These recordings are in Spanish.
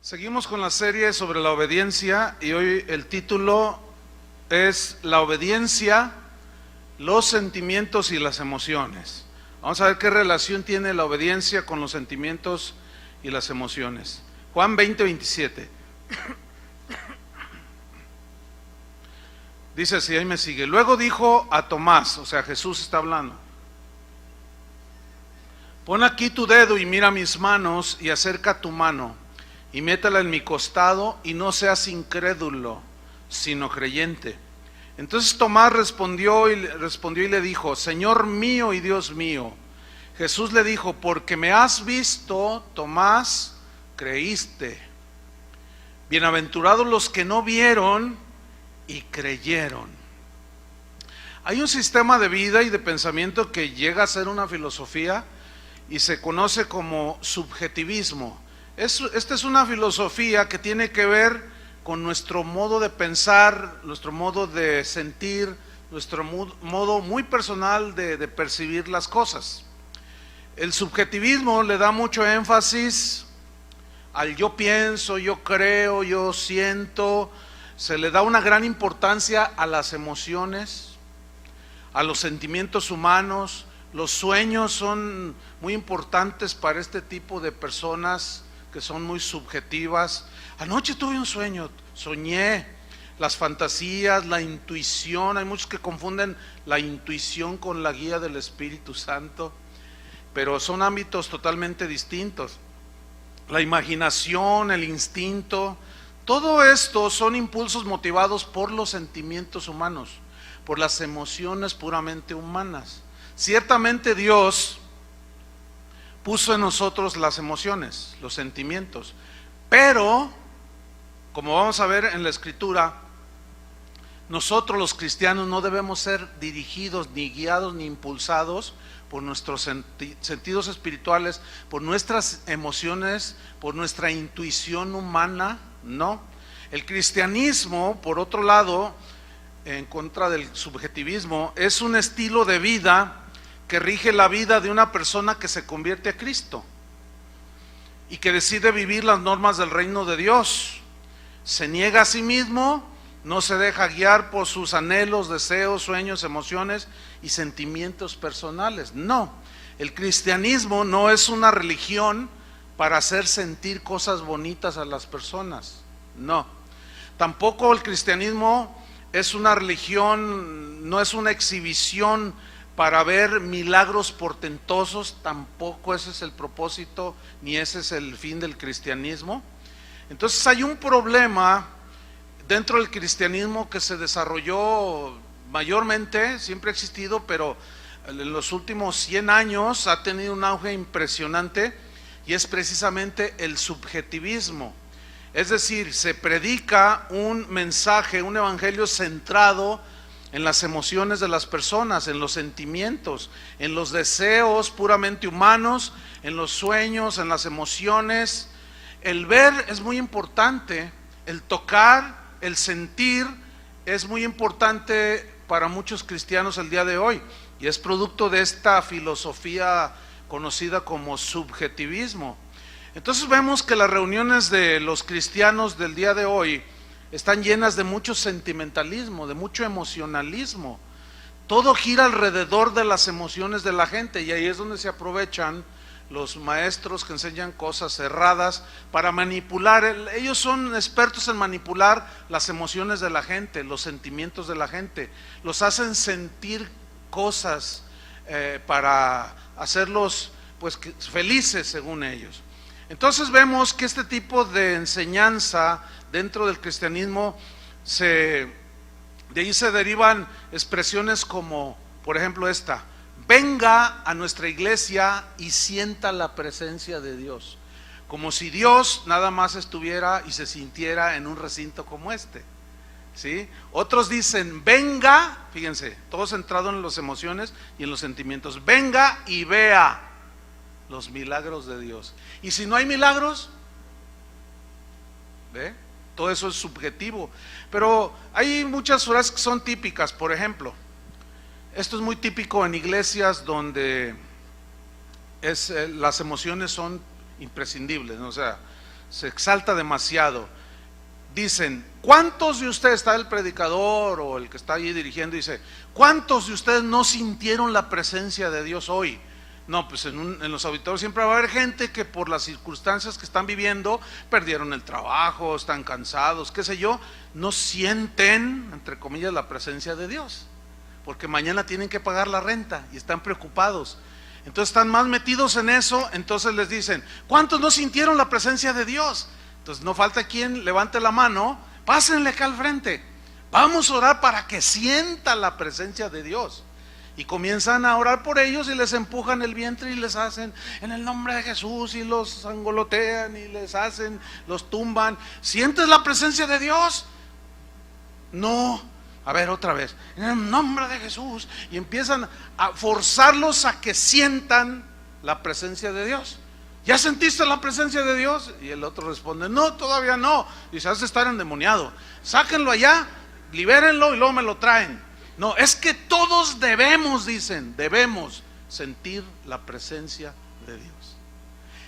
Seguimos con la serie sobre la obediencia y hoy el título es La obediencia, los sentimientos y las emociones. Vamos a ver qué relación tiene la obediencia con los sentimientos y las emociones. Juan 20:27. Dice así, ahí me sigue. Luego dijo a Tomás, o sea, Jesús está hablando: pon aquí tu dedo y mira mis manos, y acerca tu mano y métela en mi costado, y no seas incrédulo, sino creyente. Entonces Tomás respondió y le dijo: Señor mío y Dios mío. Jesús le dijo: porque me has visto, Tomás, creíste. Bienaventurados los que no vieron y creyeron. Hay un sistema de vida y de pensamiento que llega a ser una filosofía y se conoce como subjetivismo. Esta es una filosofía que tiene que ver con nuestro modo de pensar, nuestro modo de sentir, nuestro modo muy personal de percibir las cosas. El subjetivismo le da mucho énfasis al yo pienso, yo creo, yo siento. Se le da una gran importancia a las emociones, a los sentimientos humanos. Los sueños son muy importantes para este tipo de personas que son muy subjetivas. Anoche tuve un sueño, soñé. Las fantasías, la intuición, hay muchos que confunden la intuición con la guía del Espíritu Santo, pero son ámbitos totalmente distintos. La imaginación, el instinto, todo esto son impulsos motivados por los sentimientos humanos, por las emociones puramente humanas. Ciertamente Dios puso en nosotros las emociones, los sentimientos, pero, como vamos a ver en la Escritura, nosotros los cristianos no debemos ser dirigidos, ni guiados, ni impulsados por nuestros sentidos espirituales, por nuestras emociones, por nuestra intuición humana, no. El cristianismo, por otro lado, en contra del subjetivismo, es un estilo de vida que rige la vida de una persona que se convierte a Cristo y que decide vivir las normas del reino de Dios. Se niega a sí mismo, no se deja guiar por sus anhelos, deseos, sueños, emociones y sentimientos personales. No, el cristianismo no es una religión para hacer sentir cosas bonitas a las personas. No, tampoco el cristianismo es una religión, no es una exhibición para ver milagros portentosos. Tampoco ese es el propósito, ni ese es el fin del cristianismo. Entonces hay un problema dentro del cristianismo que se desarrolló mayormente, siempre ha existido, pero en los últimos 100 años ha tenido un auge impresionante, y es precisamente el subjetivismo. Es decir, se predica un mensaje, un evangelio centrado en las emociones de las personas, en los sentimientos, en los deseos puramente humanos, en los sueños, en las emociones. El ver es muy importante, el tocar, el sentir es muy importante para muchos cristianos el día de hoy, y es producto de esta filosofía conocida como subjetivismo. Entonces vemos que las reuniones de los cristianos del día de hoy están llenas de mucho sentimentalismo, de mucho emocionalismo. Todo gira alrededor de las emociones de la gente, y ahí es donde se aprovechan los maestros que enseñan cosas erradas para manipular. Ellos son expertos en manipular las emociones de la gente, los sentimientos de la gente. Los hacen sentir cosas para hacerlos pues felices según ellos. Entonces vemos que este tipo de enseñanza dentro del cristianismo, de ahí se derivan expresiones como, por ejemplo, esta: venga a nuestra iglesia y sienta la presencia de Dios. Como si Dios nada más estuviera y se sintiera en un recinto como este, ¿sí? Otros dicen: venga, fíjense, todo centrado en las emociones y en los sentimientos. Venga y vea los milagros de Dios. Y si no hay milagros, ¿ve? Todo eso es subjetivo. Pero hay muchas frases que son típicas. Por ejemplo, esto es muy típico en iglesias donde las emociones son imprescindibles, ¿no? O sea, se exalta demasiado. Dicen, ¿cuántos de ustedes, está el predicador o el que está ahí dirigiendo, dice, ¿cuántos de ustedes no sintieron la presencia de Dios hoy? No, pues en los auditorios siempre va a haber gente que por las circunstancias que están viviendo, perdieron el trabajo, están cansados, qué sé yo, no sienten, entre comillas, la presencia de Dios, porque mañana tienen que pagar la renta y están preocupados. Entonces están más metidos en eso, entonces les dicen, ¿cuántos no sintieron la presencia de Dios? Entonces no falta quien levante la mano, pásenle acá al frente, vamos a orar para que sienta la presencia de Dios. Y comienzan a orar por ellos y les empujan el vientre y les hacen en el nombre de Jesús y los angolotean y les hacen, los tumban. ¿Sientes la presencia de Dios? No. A ver, otra vez, en el nombre de Jesús. Y empiezan a forzarlos a que sientan la presencia de Dios. ¿Ya sentiste la presencia de Dios? Y el otro responde, no, todavía no. Dice, has de estar endemoniado. Sáquenlo allá, libérenlo y luego me lo traen. No, es que todos debemos, dicen, debemos sentir la presencia de Dios.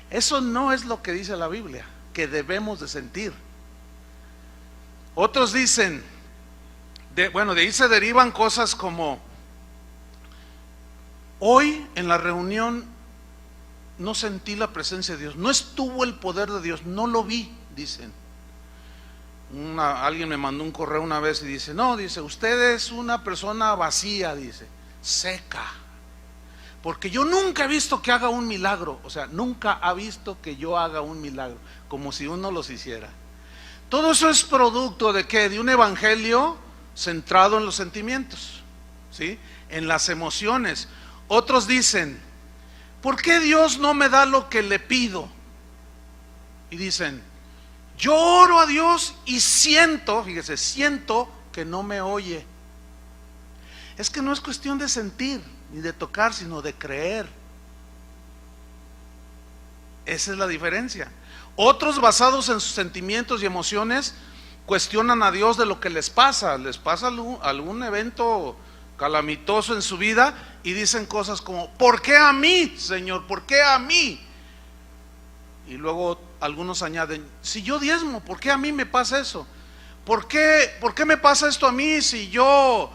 Eso no es lo que dice la Biblia, que debemos de sentir. Otros dicen, de ahí se derivan cosas como, hoy en la reunión no sentí la presencia de Dios, no estuvo el poder de Dios, no lo vi, dicen. Alguien me mandó un correo una vez y dice, no, dice, usted es una persona vacía, dice, seca, porque yo nunca he visto que haga un milagro. O sea, nunca ha visto que yo haga un milagro, como si uno los hiciera. Todo eso es producto de ¿qué? De un evangelio centrado en los sentimientos, ¿sí? En las emociones. Otros dicen, ¿por qué Dios no me da lo que le pido? Y dicen, yo oro a Dios y siento, fíjese, siento que no me oye. Es que no es cuestión de sentir ni de tocar, sino de creer. Esa es la diferencia. Otros, basados en sus sentimientos y emociones, cuestionan a Dios de lo que les pasa algún evento calamitoso en su vida y dicen cosas como, ¿por qué a mí, Señor? ¿Por qué a mí? Y luego algunos añaden, si yo diezmo, ¿por qué a mí me pasa eso? ¿Por qué me pasa esto a mí si yo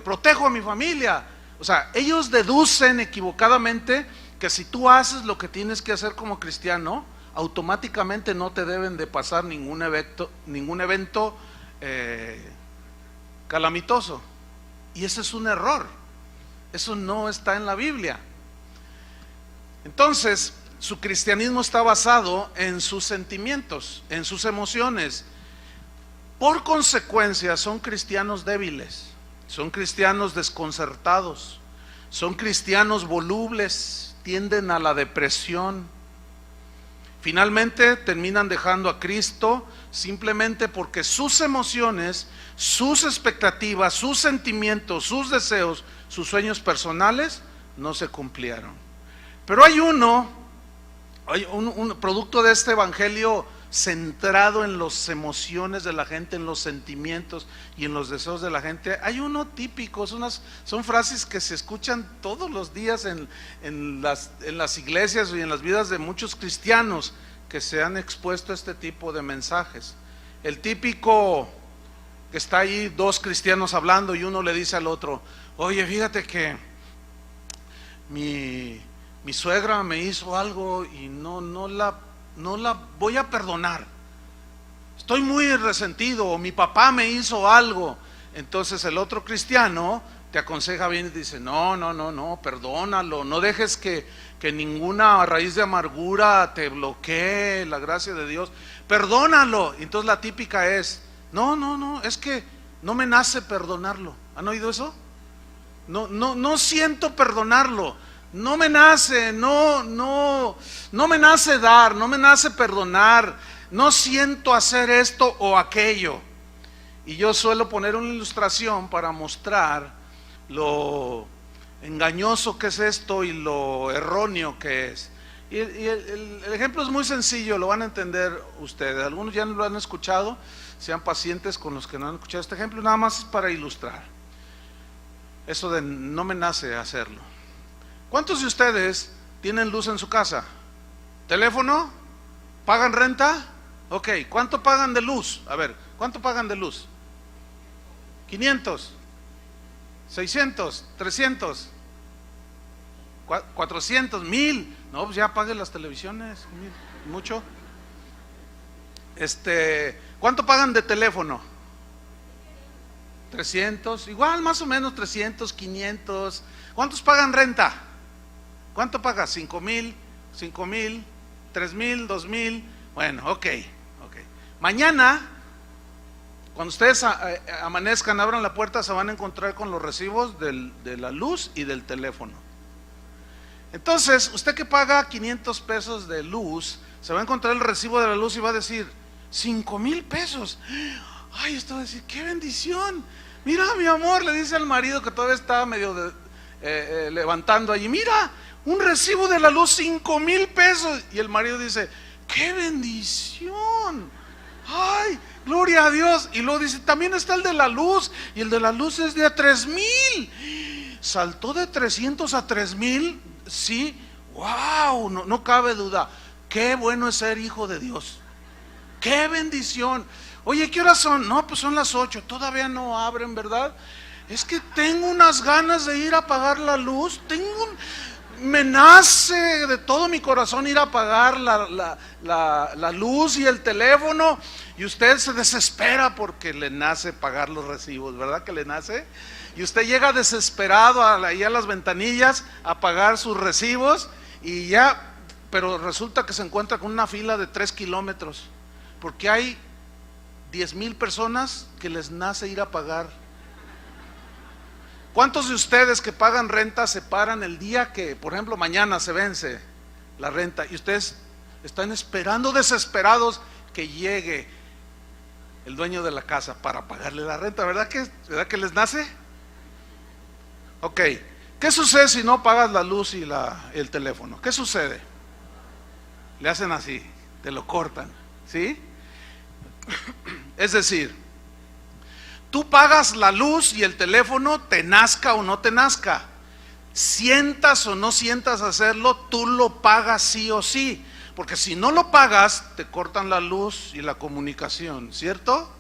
protejo a mi familia? O sea, ellos deducen equivocadamente que si tú haces lo que tienes que hacer como cristiano, automáticamente no te deben de pasar ningún evento calamitoso. Y ese es un error. Eso no está en la Biblia. Entonces, su cristianismo está basado en sus sentimientos, en sus emociones. Por consecuencia, son cristianos débiles, son cristianos desconcertados, son cristianos volubles, tienden a la depresión. Finalmente terminan dejando a Cristo simplemente porque sus emociones, sus expectativas, sus sentimientos, sus deseos, sus sueños personales no se cumplieron. Pero hay un producto de este evangelio centrado en las emociones de la gente, en los sentimientos y en los deseos de la gente. Hay uno típico, son frases que se escuchan todos los días en las iglesias y en las vidas de muchos cristianos que se han expuesto a este tipo de mensajes. El típico que está ahí, dos cristianos hablando y uno le dice al otro, oye, fíjate que mi suegra me hizo algo y no la voy a perdonar. Estoy muy resentido, o mi papá me hizo algo. Entonces el otro cristiano te aconseja bien y dice, no, perdónalo, no dejes que ninguna raíz de amargura te bloquee la gracia de Dios, perdónalo. Entonces la típica es, no, es que no me nace perdonarlo. ¿Han oído eso? No siento perdonarlo. No me nace, no me nace dar, no me nace perdonar, no siento hacer esto o aquello. Y yo suelo poner una ilustración para mostrar lo engañoso que es esto y lo erróneo que es. Y el ejemplo es muy sencillo, lo van a entender ustedes. Algunos ya lo han escuchado, sean pacientes con los que no han escuchado este ejemplo, nada más es para ilustrar. Eso de no me nace hacerlo. ¿Cuántos de ustedes tienen luz en su casa? ¿Teléfono? ¿Pagan renta? Ok, ¿cuánto pagan de luz? A ver, ¿cuánto pagan de luz? 500, 600, 300, 400, 1000. No, pues ya pague las televisiones, mucho. ¿Cuánto pagan de teléfono? 300, igual más o menos 300, 500. ¿Cuántos pagan renta? ¿Cuánto pagas? 5000, 5000, 3000, 2000. Bueno, ok. Mañana, cuando ustedes amanezcan, abran la puerta, se van a encontrar con los recibos de la luz y del teléfono. Entonces, usted que paga 500 pesos de luz, se va a encontrar el recibo de la luz y va a decir, 5000 pesos. Ay, esto va a decir, qué bendición. Mira, mi amor, le dice al marido que todavía está medio levantando allí, mira, un recibo de la luz, 5000 pesos. Y el marido dice, qué bendición. Ay, gloria a Dios. Y luego dice, también está el de la luz, y el de la luz es de 3000. Saltó de 300 a 3000. Sí, wow, no cabe duda. Qué bueno es ser hijo de Dios. Qué bendición. Oye, ¿qué horas son? No, pues son las 8, todavía no abren, ¿verdad? Es que tengo unas ganas de ir a apagar la luz. Me nace de todo mi corazón ir a apagar la luz y el teléfono. Y usted se desespera porque le nace pagar los recibos, ¿verdad que le nace? Y usted llega desesperado ahí a las ventanillas a pagar sus recibos y ya, pero resulta que se encuentra con una fila de 3 kilómetros porque hay 10,000 personas que les nace ir a pagar. ¿Cuántos de ustedes que pagan renta se paran el día que, por ejemplo, mañana se vence la renta y ustedes están esperando desesperados que llegue el dueño de la casa para pagarle la renta? ¿Verdad que les nace? Ok, ¿qué sucede si no pagas la luz y el teléfono? ¿Qué sucede? Le hacen así, te lo cortan, ¿sí? Es decir, tú pagas la luz y el teléfono, te nazca o no te nazca, sientas o no sientas hacerlo, tú lo pagas sí o sí, porque si no lo pagas, te cortan la luz y la comunicación, ¿cierto?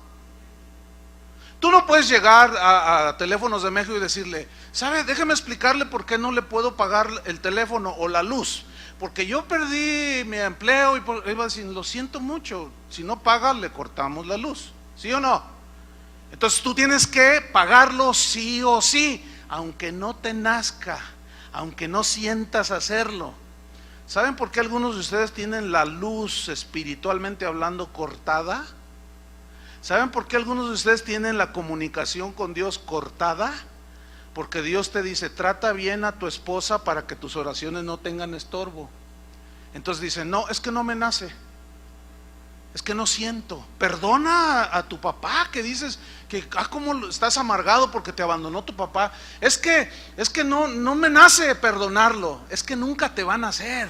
Tú no puedes llegar a Teléfonos de México y decirle, ¿sabe? Déjeme explicarle por qué no le puedo pagar el teléfono o la luz, porque yo perdí mi empleo, y él va a decir, lo siento mucho, si no paga le cortamos la luz, ¿sí o no? Entonces tú tienes que pagarlo sí o sí, aunque no te nazca, aunque no sientas hacerlo. ¿Saben por qué algunos de ustedes tienen la luz espiritualmente hablando cortada? ¿Saben por qué algunos de ustedes tienen la comunicación con Dios cortada? Porque Dios te dice, trata bien a tu esposa para que tus oraciones no tengan estorbo. Entonces dice, no, es que no me nace, es que no siento. Perdona a tu papá, que dices que cómo estás amargado porque te abandonó tu papá. Es que no me nace perdonarlo, es que nunca te va a nacer.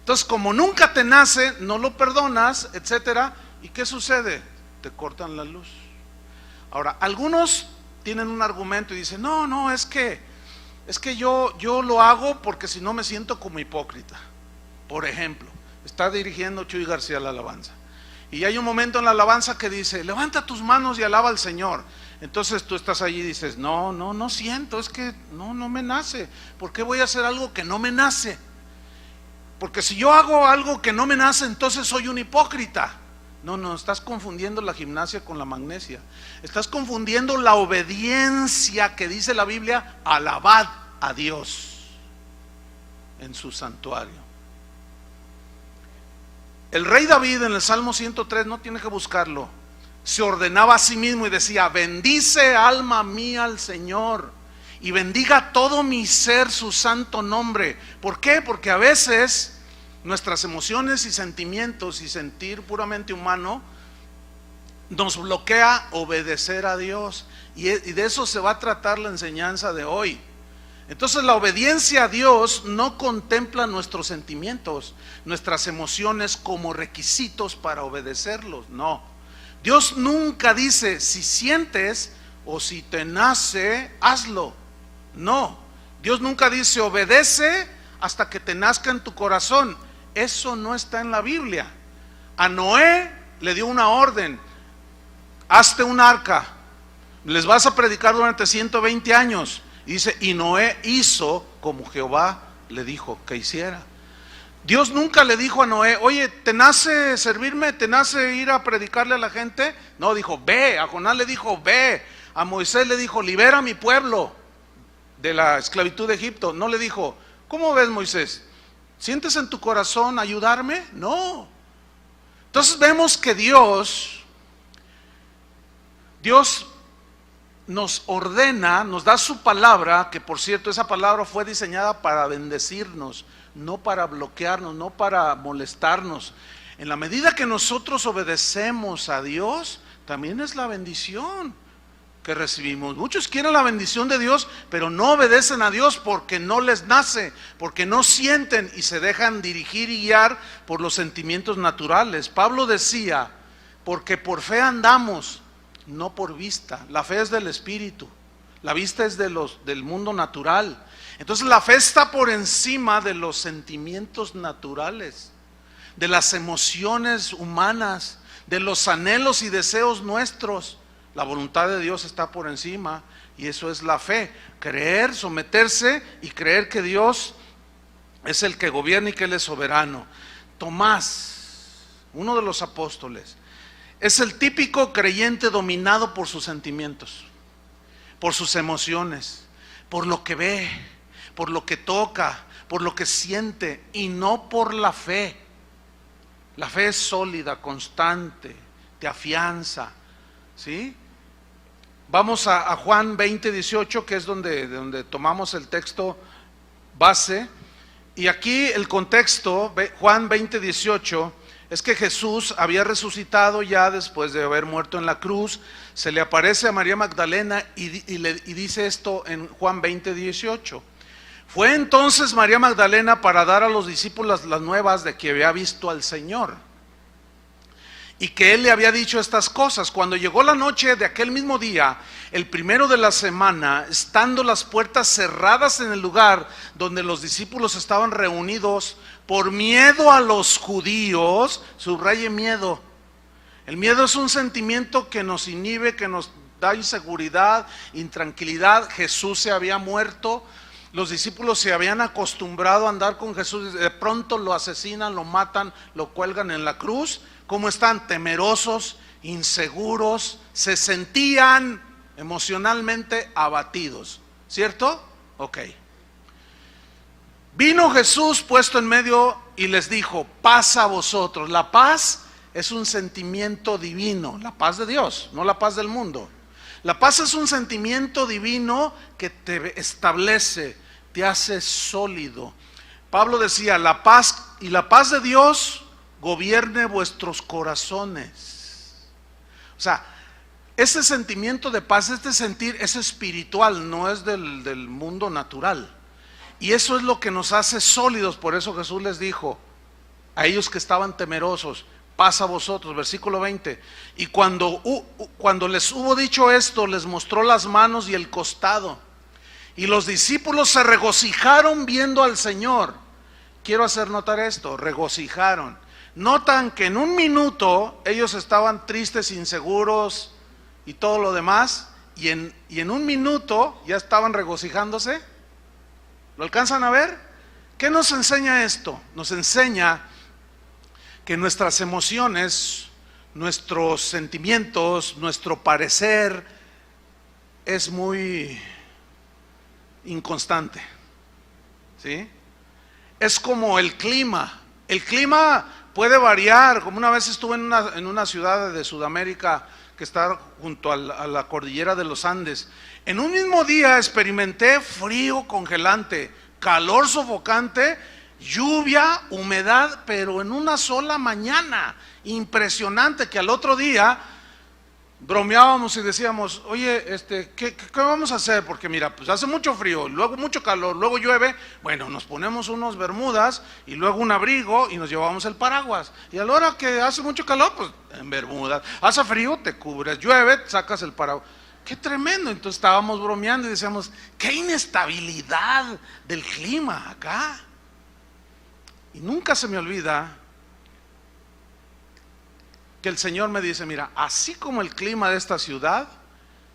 Entonces, como nunca te nace, no lo perdonas, etcétera. ¿Y qué sucede? Te cortan la luz. Ahora, algunos tienen un argumento y dicen, no, es que yo lo hago porque si no me siento como hipócrita. Por ejemplo, está dirigiendo Chuy García la alabanza y hay un momento en la alabanza que dice, levanta tus manos y alaba al Señor. Entonces tú estás allí y dices, no siento, es que no me nace. ¿Por qué voy a hacer algo que no me nace? Porque si yo hago algo que no me nace, entonces soy un hipócrita. No, estás confundiendo la gimnasia con la magnesia. Estás confundiendo la obediencia que dice la Biblia, alabad a Dios en su santuario. El rey David en el Salmo 103, no tiene que buscarlo, se ordenaba a sí mismo y decía, bendice alma mía al Señor y bendiga todo mi ser su santo nombre. ¿Por qué? Porque a veces nuestras emociones y sentimientos y sentir puramente humano nos bloquea obedecer a Dios, y de eso se va a tratar la enseñanza de hoy. Entonces la obediencia a Dios no contempla nuestros sentimientos, nuestras emociones como requisitos para obedecerlos, no. Dios nunca dice, si sientes o si te nace, hazlo. No, Dios nunca dice, obedece hasta que te nazca en tu corazón. Eso no está en la Biblia. A Noé le dio una orden: hazte un arca, les vas a predicar durante 120 años. Y dice, y Noé hizo como Jehová le dijo que hiciera. Dios nunca le dijo a Noé: oye, ¿te nace servirme? ¿Te nace ir a predicarle a la gente? No, dijo, ve. A Jonás le dijo, ve. A Moisés le dijo, libera a mi pueblo de la esclavitud de Egipto. No le dijo, ¿cómo ves, Moisés? ¿Sientes en tu corazón ayudarme? No. Entonces vemos que Dios nos ordena, nos da su palabra, que por cierto esa palabra fue diseñada para bendecirnos, no para bloquearnos, no para molestarnos. En la medida que nosotros obedecemos a Dios, también es la bendición que recibimos. Muchos quieren la bendición de Dios, pero no obedecen a Dios porque no les nace, porque no sienten y se dejan dirigir y guiar por los sentimientos naturales. Pablo decía, porque por fe andamos, no por vista. La fe es del Espíritu, la vista es del mundo natural. Entonces la fe está por encima de los sentimientos naturales, de las emociones humanas, de los anhelos y deseos nuestros. La voluntad de Dios está por encima, y eso es la fe: creer, someterse y creer que Dios es el que gobierna y que Él es soberano. Tomás, uno de los apóstoles, es el típico creyente dominado por sus sentimientos, por sus emociones, por lo que ve, por lo que toca, por lo que siente, y no por la fe. La fe es sólida, constante, te afianza, ¿sí? Vamos a Juan 20:18, que es donde tomamos el texto base. Y aquí el contexto, Juan 20:18, es que Jesús había resucitado ya después de haber muerto en la cruz. Se le aparece a María Magdalena y dice esto en Juan 20:18. Fue entonces María Magdalena para dar a los discípulos las nuevas de que había visto al Señor y que Él le había dicho estas cosas. Cuando llegó la noche de aquel mismo día, el primero de la semana, estando las puertas cerradas en el lugar donde los discípulos estaban reunidos, por miedo a los judíos, subraye miedo. El miedo es un sentimiento que nos inhibe, que nos da inseguridad, intranquilidad. Jesús se había muerto, los discípulos se habían acostumbrado a andar con Jesús, de pronto lo asesinan, lo matan, lo cuelgan en la cruz. ¿Cómo están? Temerosos, inseguros, se sentían emocionalmente abatidos, ¿cierto? Ok. Vino Jesús puesto en medio y les dijo: paz a vosotros. La paz es un sentimiento divino, la paz de Dios, no la paz del mundo. La paz es un sentimiento divino que te establece, te hace sólido. Pablo decía: la paz y la paz de Dios gobierne vuestros corazones. O sea, ese sentimiento de paz, este sentir, es espiritual, no es del mundo natural. Y eso es lo que nos hace sólidos. Por eso Jesús les dijo a ellos que estaban temerosos: paz a vosotros. Versículo 20. Y cuando les hubo dicho esto, les mostró las manos y el costado. Y los discípulos se regocijaron viendo al Señor. Quiero hacer notar esto: regocijaron. Notan que en un minuto ellos estaban tristes, inseguros y todo lo demás, y en un minuto ya estaban regocijándose. ¿Lo alcanzan a ver? ¿Qué nos enseña esto? Nos enseña que nuestras emociones, nuestros sentimientos, nuestro parecer es muy inconstante, ¿sí? Es como el clima. El clima puede variar. Como una vez estuve en una ciudad de Sudamérica que está junto a la cordillera de los Andes. En un mismo día experimenté frío congelante, calor sofocante, lluvia, humedad, pero en una sola mañana. Impresionante, que al otro día bromeábamos y decíamos: oye, ¿qué vamos a hacer? Porque mira, pues hace mucho frío, luego mucho calor, luego llueve. Bueno, nos ponemos unos bermudas y luego un abrigo y nos llevamos el paraguas. Y a la hora que hace mucho calor, pues en bermudas. Hace frío, te cubres. Llueve, sacas el paraguas. ¡Qué tremendo! Entonces estábamos bromeando y decíamos: ¡qué inestabilidad del clima acá! Y nunca se me olvida que el Señor me dice, mira, así como el clima de esta ciudad,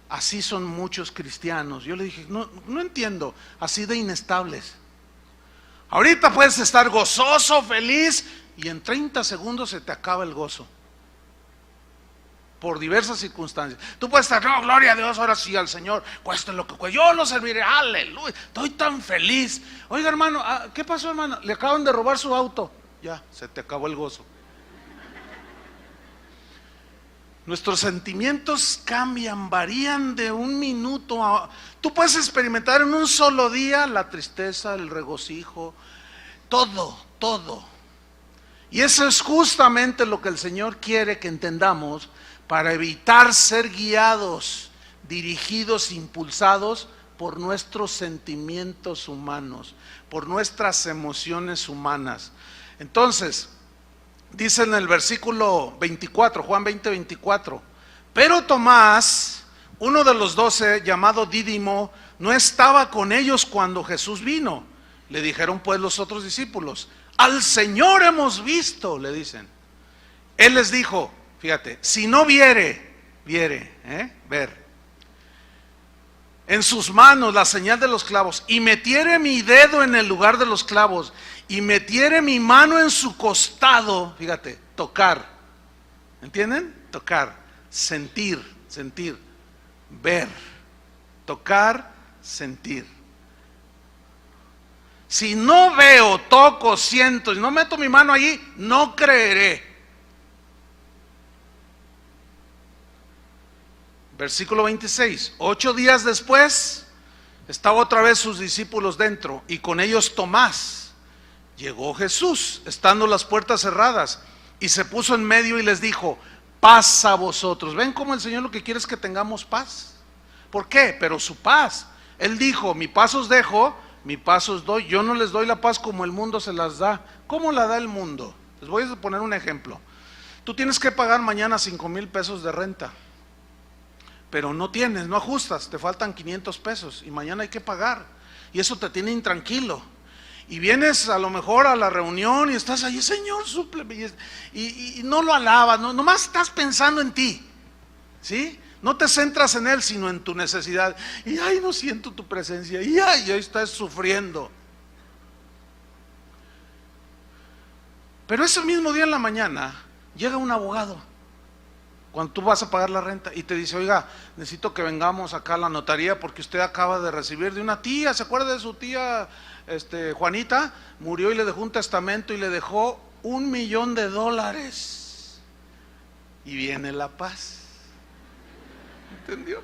así son muchos cristianos. Yo le dije, no entiendo, así de inestables. Ahorita puedes estar gozoso, feliz, y en 30 segundos se te acaba el gozo. Por diversas circunstancias. Tú puedes estar, no, gloria a Dios, ahora sí al Señor, cueste lo que cueste, yo lo serviré, aleluya, estoy tan feliz. Oiga, hermano, ¿qué pasó, hermano? Le acaban de robar su auto. Ya, se te acabó el gozo. Nuestros sentimientos cambian, varían de un minuto a... Tú puedes experimentar en un solo día la tristeza, el regocijo, todo. Y eso es justamente lo que el Señor quiere que entendamos para evitar ser guiados, dirigidos, impulsados por nuestros sentimientos humanos, por nuestras emociones humanas. Entonces, dice en el versículo 24, Juan 20:24, pero Tomás, uno de los 12, llamado Dídimo, no estaba con ellos cuando Jesús vino. Le dijeron pues los otros discípulos, al Señor hemos visto, le dicen. Él les dijo, fíjate, si no ver, en sus manos la señal de los clavos, y metiere mi dedo en el lugar de los clavos, y metiere mi mano en su costado, fíjate, tocar, ¿entienden? Tocar, sentir, ver, tocar, sentir. Si no veo, toco, siento, y no meto mi mano allí, no creeré. Versículo 26, 8 días después, estaba otra vez sus discípulos dentro, y con ellos Tomás. Llegó Jesús, estando las puertas cerradas, y se puso en medio y les dijo, paz a vosotros. ¿Ven cómo el Señor lo que quiere es que tengamos paz? ¿Por qué? Pero su paz. Él dijo, mi paz os dejo, mi paz os doy. Yo no les doy la paz como el mundo se las da. ¿Cómo la da el mundo? Les voy a poner un ejemplo. Tú tienes que pagar mañana 5,000 pesos de renta, pero no tienes, no ajustas, te faltan 500 pesos y mañana hay que pagar, y eso te tiene intranquilo. Y vienes a lo mejor a la reunión y estás ahí, Señor, súpleme, y no lo alabas, nomás estás pensando en ti, ¿sí? No te centras en Él, sino en tu necesidad. Y ay, no siento tu presencia, y ay, ahí estás sufriendo. Pero ese mismo día en la mañana llega un abogado, cuando tú vas a pagar la renta, y te dice, oiga, necesito que vengamos acá a la notaría porque usted acaba de recibir de una tía, ¿se acuerda de su tía Juanita? Murió y le dejó un testamento y le dejó $1,000,000. Y viene la paz. ¿Entendió?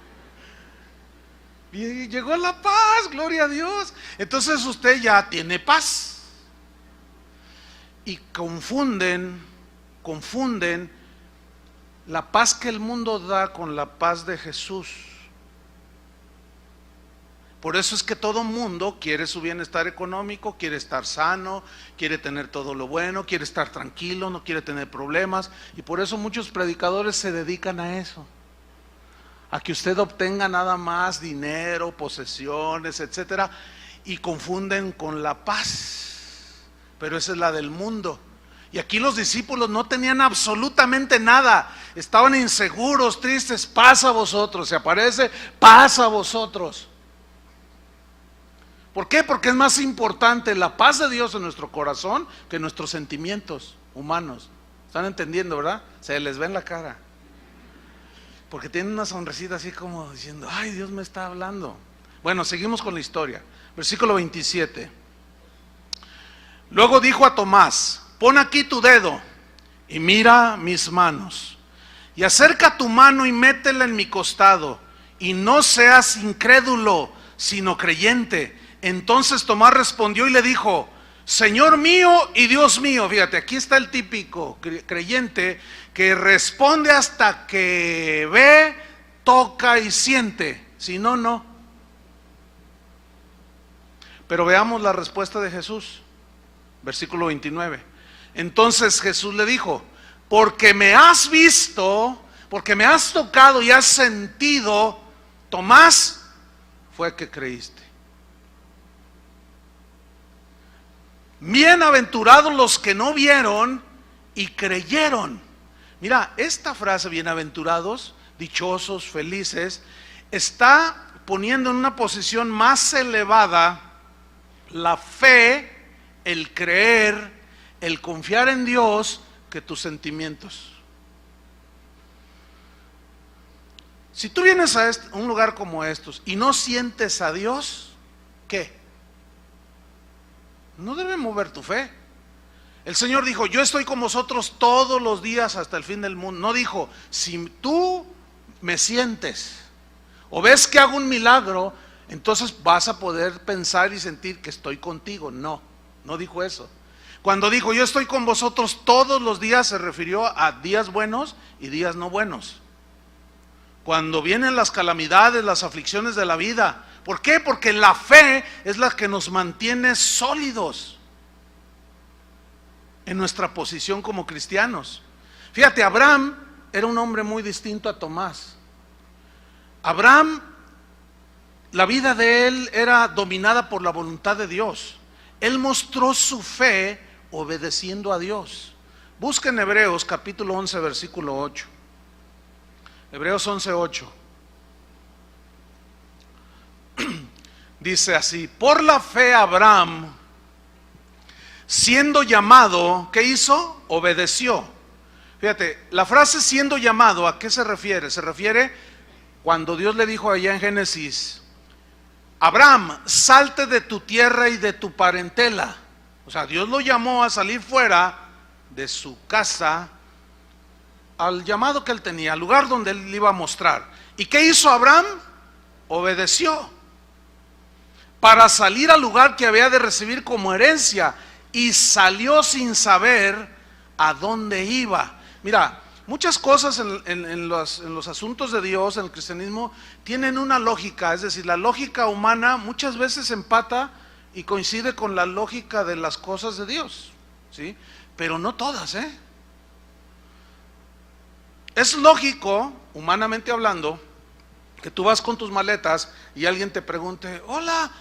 Y llegó la paz, gloria a Dios. Entonces usted ya tiene paz. Y confunden la paz que el mundo da con la paz de Jesús. Por eso es que todo mundo quiere su bienestar económico, quiere estar sano, quiere tener todo lo bueno, quiere estar tranquilo, no quiere tener problemas. Y por eso muchos predicadores se dedican a eso, a que usted obtenga nada más dinero, posesiones, etcétera, y confunden con la paz. Pero esa es la del mundo. Y aquí los discípulos no tenían absolutamente nada, estaban inseguros, tristes. Paz a vosotros, se aparece, paz a vosotros. ¿Por qué? Porque es más importante la paz de Dios en nuestro corazón que nuestros sentimientos humanos. ¿Están entendiendo, verdad? Se les ve en la cara, porque tienen una sonrisita así como diciendo, ay, Dios me está hablando. Bueno, seguimos con la historia. Versículo 27. Luego dijo a Tomás, pon aquí tu dedo y mira mis manos, y acerca tu mano y métela en mi costado, y no seas incrédulo, sino creyente. Entonces Tomás respondió y le dijo, Señor mío y Dios mío. Fíjate, aquí está el típico creyente que responde hasta que ve, toca y siente, si no, no. Pero veamos la respuesta de Jesús, versículo 29. Entonces Jesús le dijo, porque me has visto, porque me has tocado y has sentido, Tomás, fue que creíste. Bienaventurados los que no vieron y creyeron. Mira, esta frase, bienaventurados, dichosos, felices, está poniendo en una posición más elevada la fe, el creer, el confiar en Dios que tus sentimientos. Si tú vienes a un lugar como estos y no sientes a Dios, ¿qué? No debe mover tu fe. El Señor dijo, yo estoy con vosotros todos los días hasta el fin del mundo. No dijo, si tú me sientes o ves que hago un milagro, entonces vas a poder pensar y sentir que estoy contigo. No, no dijo eso. Cuando dijo, yo estoy con vosotros todos los días, se refirió a días buenos y días no buenos. Cuando vienen las calamidades, las aflicciones de la vida. ¿Por qué? Porque la fe es la que nos mantiene sólidos en nuestra posición como cristianos. Fíjate, Abraham era un hombre muy distinto a Tomás. Abraham, la vida de él era dominada por la voluntad de Dios. Él mostró su fe obedeciendo a Dios. Busquen Hebreos capítulo 11 versículo 8. Hebreos 11:8. Dice así: por la fe Abraham, siendo llamado, ¿qué hizo? Obedeció. Fíjate, la frase siendo llamado, ¿a qué se refiere? Se refiere cuando Dios le dijo allá en Génesis, Abraham, salte de tu tierra y de tu parentela. O sea, Dios lo llamó a salir fuera de su casa, al llamado que él tenía, al lugar donde él le iba a mostrar. ¿Y qué hizo Abraham? Obedeció para salir al lugar que había de recibir como herencia, y salió sin saber a dónde iba. Mira, muchas cosas en los asuntos de Dios, en el cristianismo, tienen una lógica, es decir, la lógica humana muchas veces empata y coincide con la lógica de las cosas de Dios, ¿sí? Pero no todas, ¿eh? Es lógico, humanamente hablando, que tú vas con tus maletas y alguien te pregunte, hola,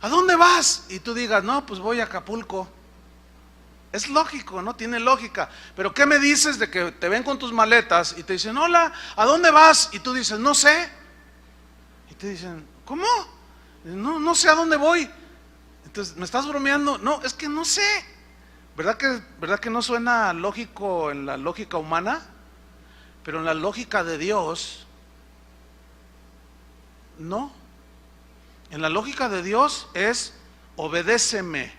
¿a dónde vas? Y tú digas, no, pues voy a Acapulco. Es lógico, ¿no? Tiene lógica. Pero ¿qué me dices de que te ven con tus maletas y te dicen, hola, ¿a dónde vas? Y tú dices, no sé. Y te dicen, ¿cómo? No sé a dónde voy. Entonces, ¿me estás bromeando? No, es que no sé. ¿Verdad que no suena lógico en la lógica humana? Pero en la lógica de Dios, no. En la lógica de Dios es, obedéceme,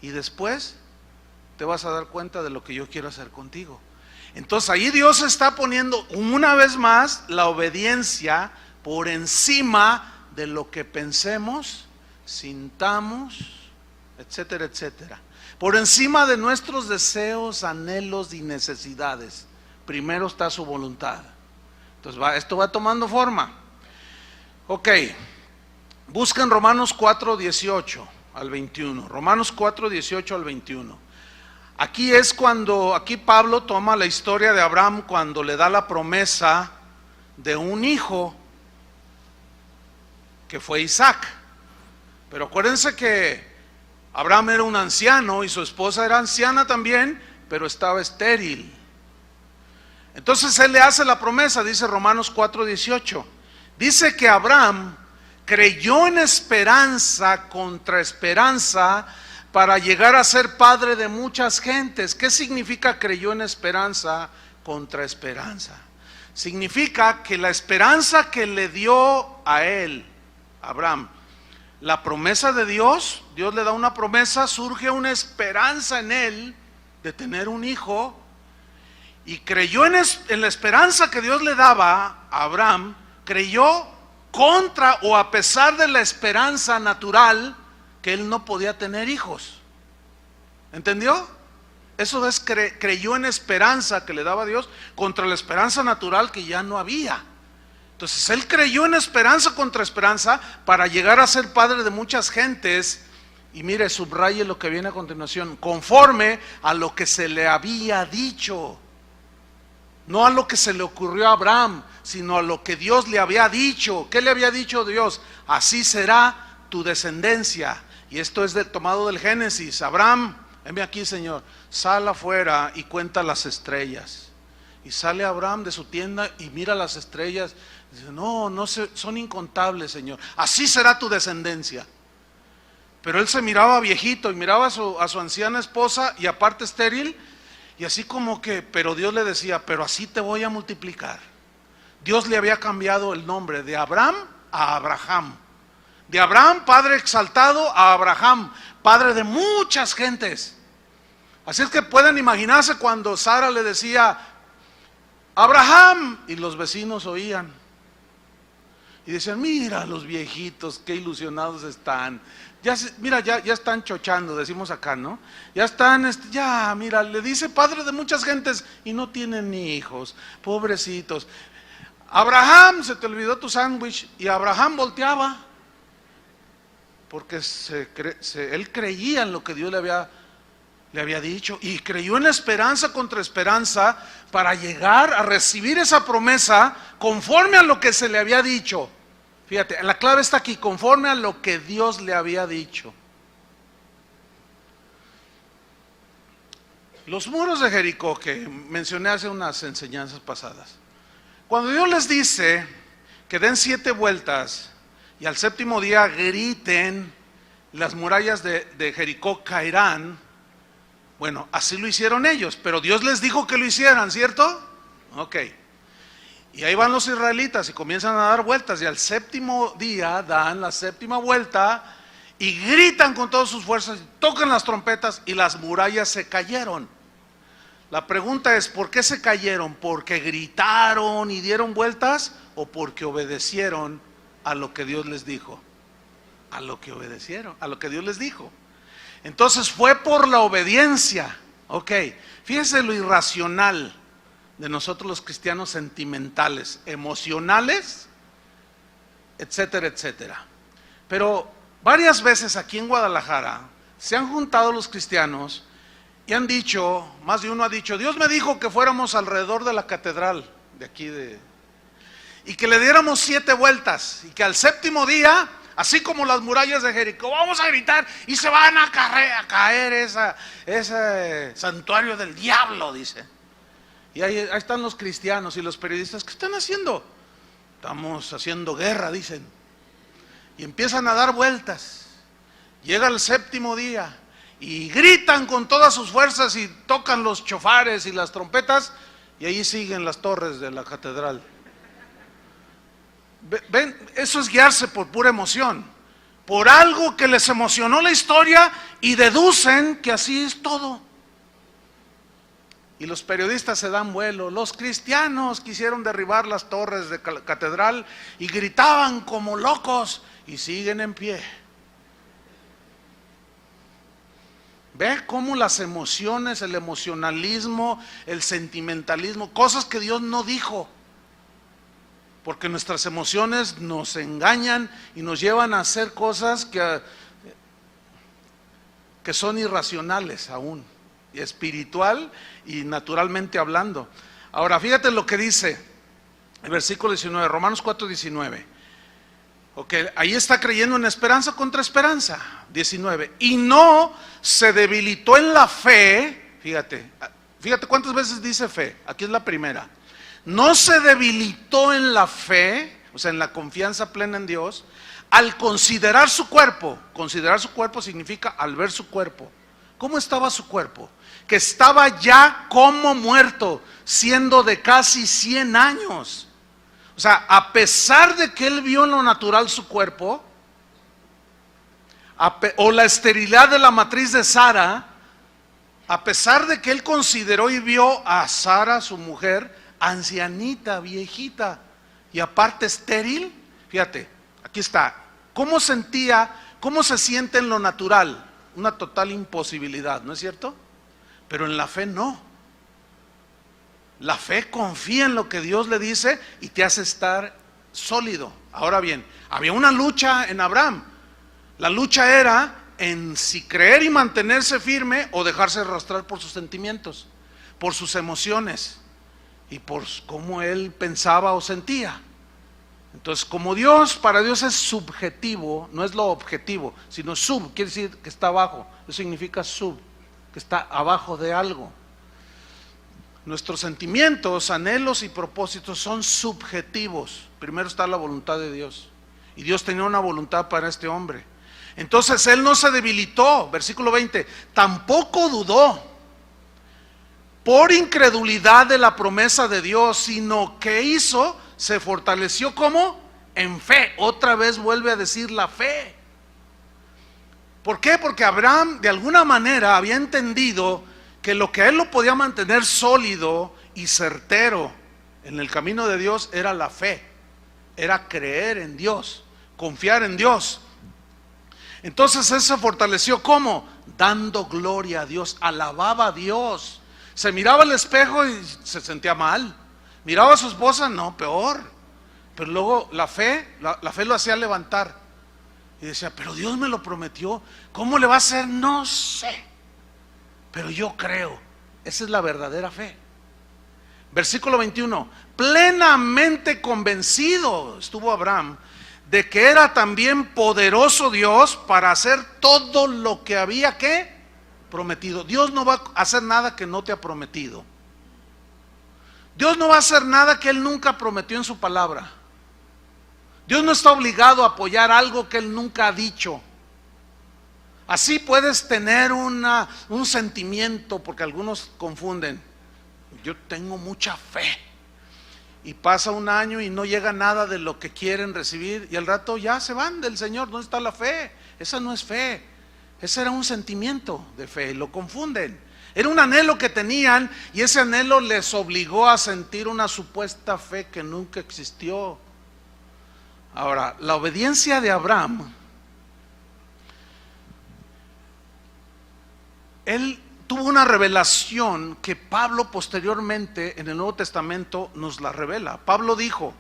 y después te vas a dar cuenta de lo que yo quiero hacer contigo. Entonces ahí Dios está poniendo una vez más la obediencia por encima de lo que pensemos, sintamos, etcétera, etcétera. Por encima de nuestros deseos, anhelos y necesidades. Primero está su voluntad. Entonces esto va tomando forma. Ok, busquen Romanos 4:18 al 21. Romanos 4:18 al 21. Aquí es cuando, aquí Pablo toma la historia de Abraham cuando le da la promesa de un hijo que fue Isaac. Pero acuérdense que Abraham era un anciano y su esposa era anciana también, pero estaba estéril. Entonces él le hace la promesa, dice Romanos 4:18. Dice que Abraham creyó en esperanza contra esperanza para llegar a ser padre de muchas gentes. ¿Qué significa creyó en esperanza contra esperanza? Significa que la esperanza que le dio a él, Abraham, la promesa de Dios, Dios le da una promesa, surge una esperanza en él de tener un hijo. Y creyó en la esperanza que Dios le daba a Abraham, creyó contra o a pesar de la esperanza natural que él no podía tener hijos. ¿Entendió? Eso es, creyó en esperanza que le daba Dios contra la esperanza natural que ya no había. Entonces él creyó en esperanza contra esperanza para llegar a ser padre de muchas gentes. Y mire, subraye lo que viene a continuación, conforme a lo que se le había dicho. No a lo que se le ocurrió a Abraham, sino a lo que Dios le había dicho. ¿Qué le había dicho Dios? Así será tu descendencia. Y esto es tomado del Génesis. Abraham, venme aquí, Señor, sal afuera y cuenta las estrellas. Y sale Abraham de su tienda y mira las estrellas. Dice, no son incontables, Señor. Así será tu descendencia. Pero él se miraba viejito y miraba a su anciana esposa y aparte estéril. Y así como que, pero Dios le decía, pero así te voy a multiplicar. Dios le había cambiado el nombre de Abraham a Abraham. De Abraham, padre exaltado, a Abraham, padre de muchas gentes. Así es que pueden imaginarse cuando Sara le decía, Abraham, y los vecinos oían. Y decían, mira los viejitos, qué ilusionados están. Mira, ya están chochando, decimos acá, ¿no? Ya están, mira, le dice padre de muchas gentes y no tienen ni hijos, pobrecitos. Abraham, se te olvidó tu sándwich. Y Abraham volteaba, porque él creía en lo que Dios le había dicho, y creyó en la esperanza contra esperanza para llegar a recibir esa promesa conforme a lo que se le había dicho. Fíjate, la clave está aquí, conforme a lo que Dios le había dicho. Los muros de Jericó, que mencioné hace unas enseñanzas pasadas, cuando Dios les dice que den 7 vueltas y al 7º día griten, las murallas de Jericó caerán. Bueno, así lo hicieron ellos, pero Dios les dijo que lo hicieran, ¿cierto? Ok. Y ahí van los israelitas y comienzan a dar vueltas, y al 7º día dan la 7ª vuelta y gritan con todas sus fuerzas, tocan las trompetas y las murallas se cayeron. La pregunta es, ¿por qué se cayeron? ¿Porque gritaron y dieron vueltas o porque obedecieron a lo que Dios les dijo? A lo que obedecieron, a lo que Dios les dijo. Entonces fue por la obediencia. Ok, fíjense lo irracional de nosotros los cristianos sentimentales, emocionales, etcétera, etcétera. Pero varias veces aquí en Guadalajara se han juntado los cristianos y han dicho, más de uno ha dicho, Dios me dijo que fuéramos alrededor de la catedral de aquí y que le diéramos 7 vueltas, y que al 7º día, así como las murallas de Jericó, vamos a gritar y se van a caer ese santuario del diablo, dice. Y ahí están los cristianos y los periodistas, ¿qué están haciendo? Estamos haciendo guerra, dicen. Y empiezan a dar vueltas. Llega el 7º día y gritan con todas sus fuerzas y tocan los chofares y las trompetas, y ahí siguen las torres de la catedral. Ven, eso es guiarse por pura emoción, por algo que les emocionó la historia, y deducen que así es todo. Y los periodistas se dan vuelo. Los cristianos quisieron derribar las torres de la catedral y gritaban como locos y siguen en pie. Ve cómo las emociones, el emocionalismo, el sentimentalismo, cosas que Dios no dijo, porque nuestras emociones nos engañan y nos llevan a hacer cosas que son irracionales aún, y espiritual y naturalmente hablando. Ahora fíjate lo que dice el versículo 19, Romanos 4:19. Ok, ahí está creyendo en esperanza contra esperanza. 19, y no se debilitó en la fe. Fíjate cuántas veces dice fe. Aquí es la primera. No se debilitó en la fe, o sea, en la confianza plena en Dios, al considerar su cuerpo. Considerar su cuerpo significa al ver su cuerpo. ¿Cómo estaba su cuerpo? Que estaba ya como muerto, siendo de casi 100 años. O sea, a pesar de que él vio en lo natural su cuerpo, o la esterilidad de la matriz de Sara, a pesar de que él consideró y vio a Sara, su mujer, ancianita, viejita, y aparte estéril, fíjate, aquí está, ¿cómo se siente en lo natural? Una total imposibilidad, ¿no es cierto? Pero en la fe no. La fe confía en lo que Dios le dice y te hace estar sólido. Ahora bien, había una lucha en Abraham. La lucha era en si creer y mantenerse firme o dejarse arrastrar por sus sentimientos, por sus emociones y por cómo él pensaba o sentía. Entonces, como Dios, para Dios es subjetivo, no es lo objetivo, sino sub, quiere decir que está abajo. Eso significa sub, que está abajo de algo. Nuestros sentimientos, anhelos y propósitos son subjetivos. Primero está la voluntad de Dios. Y Dios tenía una voluntad para este hombre. Entonces él no se debilitó, versículo 20, tampoco dudó por incredulidad de la promesa de Dios, sino que hizo, se fortaleció como en fe. Otra vez vuelve a decir la fe. ¿Por qué? Porque Abraham de alguna manera había entendido que lo que a él lo podía mantener sólido y certero en el camino de Dios era la fe, era creer en Dios, confiar en Dios. Entonces él se fortaleció ¿cómo? Dando gloria a Dios, alababa a Dios. Se miraba al espejo y se sentía mal. Miraba a su esposa, no, peor. Pero luego la fe lo hacía levantar. Y decía, pero Dios me lo prometió, ¿cómo le va a hacer? No sé, pero yo creo. Esa es la verdadera fe. Versículo 21, plenamente convencido estuvo Abraham de que era también poderoso Dios para hacer todo lo que había que prometido. Dios no va a hacer nada que no te ha prometido. Dios no va a hacer nada que Él nunca prometió en su palabra. Dios no está obligado a apoyar algo que Él nunca ha dicho. Así puedes tener un sentimiento, porque algunos confunden. Yo tengo mucha fe. Y pasa un año y no llega nada de lo que quieren recibir. Y al rato ya se van del Señor. ¿Dónde está la fe? Esa no es fe. Ese era un sentimiento de fe. Lo confunden. Era un anhelo que tenían y ese anhelo les obligó a sentir una supuesta fe que nunca existió. Ahora, la obediencia de Abraham, él tuvo una revelación que Pablo posteriormente en el Nuevo Testamento nos la revela. Pablo dijo,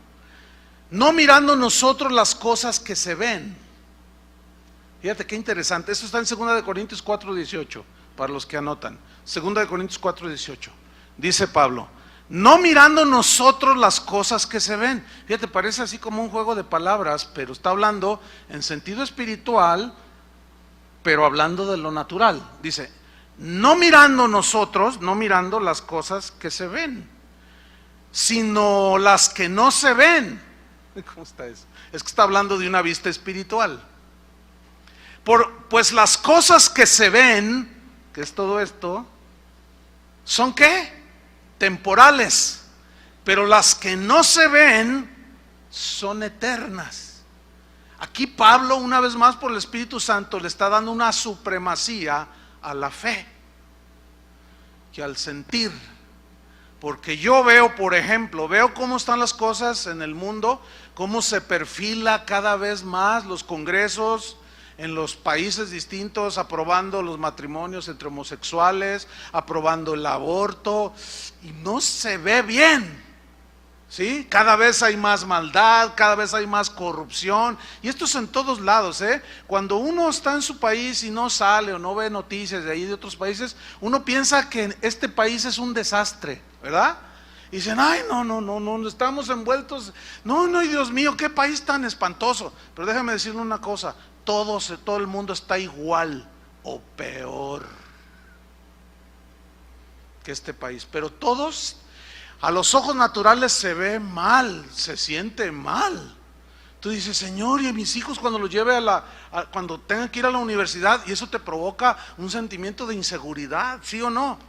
no mirando nosotros las cosas que se ven. Fíjate qué interesante, eso está en 2 de Corintios 4:18, para los que anotan. 2 de Corintios 4:18, dice Pablo, no mirando nosotros las cosas que se ven. Fíjate, parece así como un juego de palabras, pero está hablando en sentido espiritual, pero hablando de lo natural. Dice, no mirando nosotros, no mirando las cosas que se ven, sino las que no se ven. ¿Cómo está eso? Es que está hablando de una vista espiritual. Pues las cosas que se ven, que es todo esto, ¿son qué? Temporales, pero las que no se ven son eternas. Aquí Pablo, una vez más por el Espíritu Santo, le está dando una supremacía a la fe que al sentir. Porque yo veo, por ejemplo, veo cómo están las cosas en el mundo, cómo se perfila cada vez más los congresos en los países distintos, aprobando los matrimonios entre homosexuales, aprobando el aborto, y no se ve bien, ¿sí? Cada vez hay más maldad, cada vez hay más corrupción, y esto es en todos lados, ¿eh? Cuando uno está en su país y no sale o no ve noticias de ahí de otros países, uno piensa que este país es un desastre, ¿verdad? Y dicen, ay, no, estamos envueltos, no, Dios mío, qué país tan espantoso. Pero déjame decirle una cosa, todo el mundo está igual o peor que este país, pero todos a los ojos naturales se ve mal, se siente mal. Tú dices, Señor, y a mis hijos cuando los lleve cuando tengan que ir a la universidad, y eso te provoca un sentimiento de inseguridad, ¿sí o no?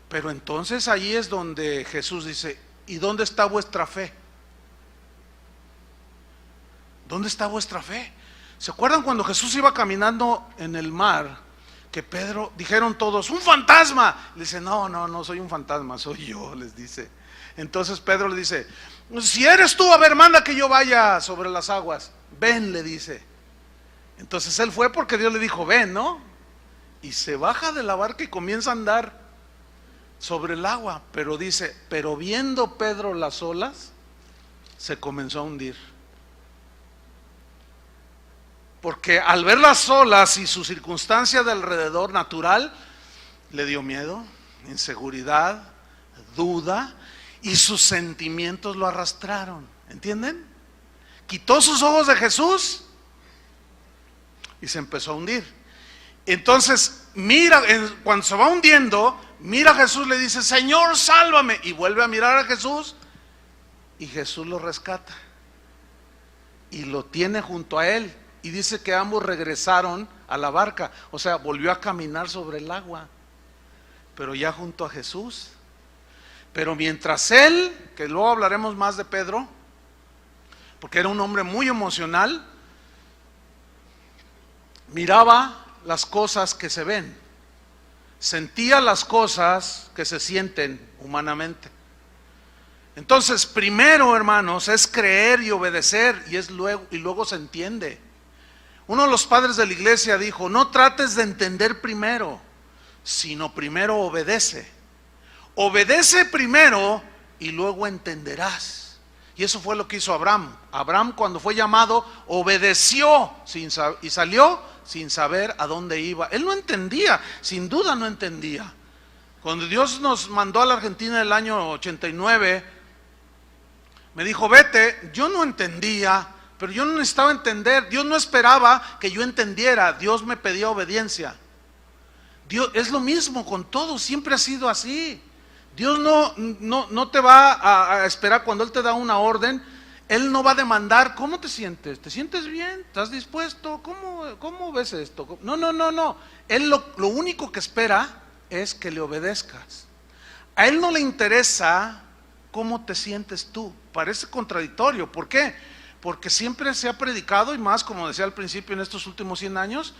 Pero entonces ahí es donde Jesús dice, ¿y dónde está vuestra fe? ¿Dónde está vuestra fe? ¿Se acuerdan cuando Jesús iba caminando en el mar? Que Pedro, dijeron todos, ¡un fantasma! Le dice, no soy un fantasma, soy yo, les dice. Entonces Pedro le dice, si eres tú, a ver, manda que yo vaya sobre las aguas. Ven, le dice. Entonces él fue porque Dios le dijo, ven, ¿no? Y se baja de la barca y comienza a andar sobre el agua. Pero dice, pero viendo Pedro las olas, se comenzó a hundir. Porque al ver las olas y su circunstancia de alrededor natural, le dio miedo, inseguridad, duda, y sus sentimientos lo arrastraron. ¿Entienden? quitó sus ojos de Jesús y se empezó a hundir. Entonces, mira, cuando se va hundiendo, mira a Jesús, le dice, Señor, sálvame. Y vuelve a mirar a Jesús y Jesús lo rescata y lo tiene junto a él. Y dice que ambos regresaron a la barca, o sea, volvió a caminar sobre el agua, pero ya junto a Jesús. Pero mientras él, que luego hablaremos más de Pedro, porque era un hombre muy emocional, miraba las cosas que se ven, sentía las cosas que se sienten humanamente. Entonces, primero, hermanos, es creer y obedecer, y luego se entiende. Uno de los padres de la iglesia dijo, no trates de entender primero, sino primero obedece. Obedece primero y luego entenderás. Y eso fue lo que hizo Abraham. Abraham, cuando fue llamado, obedeció y salió sin saber a dónde iba. Él no entendía, sin duda no entendía. Cuando Dios nos mandó a la Argentina en el año 89, me dijo, vete. Yo no entendía, pero yo no necesitaba entender. Dios no esperaba que yo entendiera. Dios me pedía obediencia. Dios es lo mismo con todo, siempre ha sido así. Dios no te va a esperar cuando Él te da una orden. Él no va a demandar, ¿cómo te sientes? ¿Te sientes bien? ¿Estás dispuesto? ¿Cómo ves esto? No. Él lo único que espera es que le obedezcas. A Él no le interesa cómo te sientes tú. Parece contradictorio. ¿Por qué? Porque siempre se ha predicado, y más como decía al principio en estos últimos 100 años,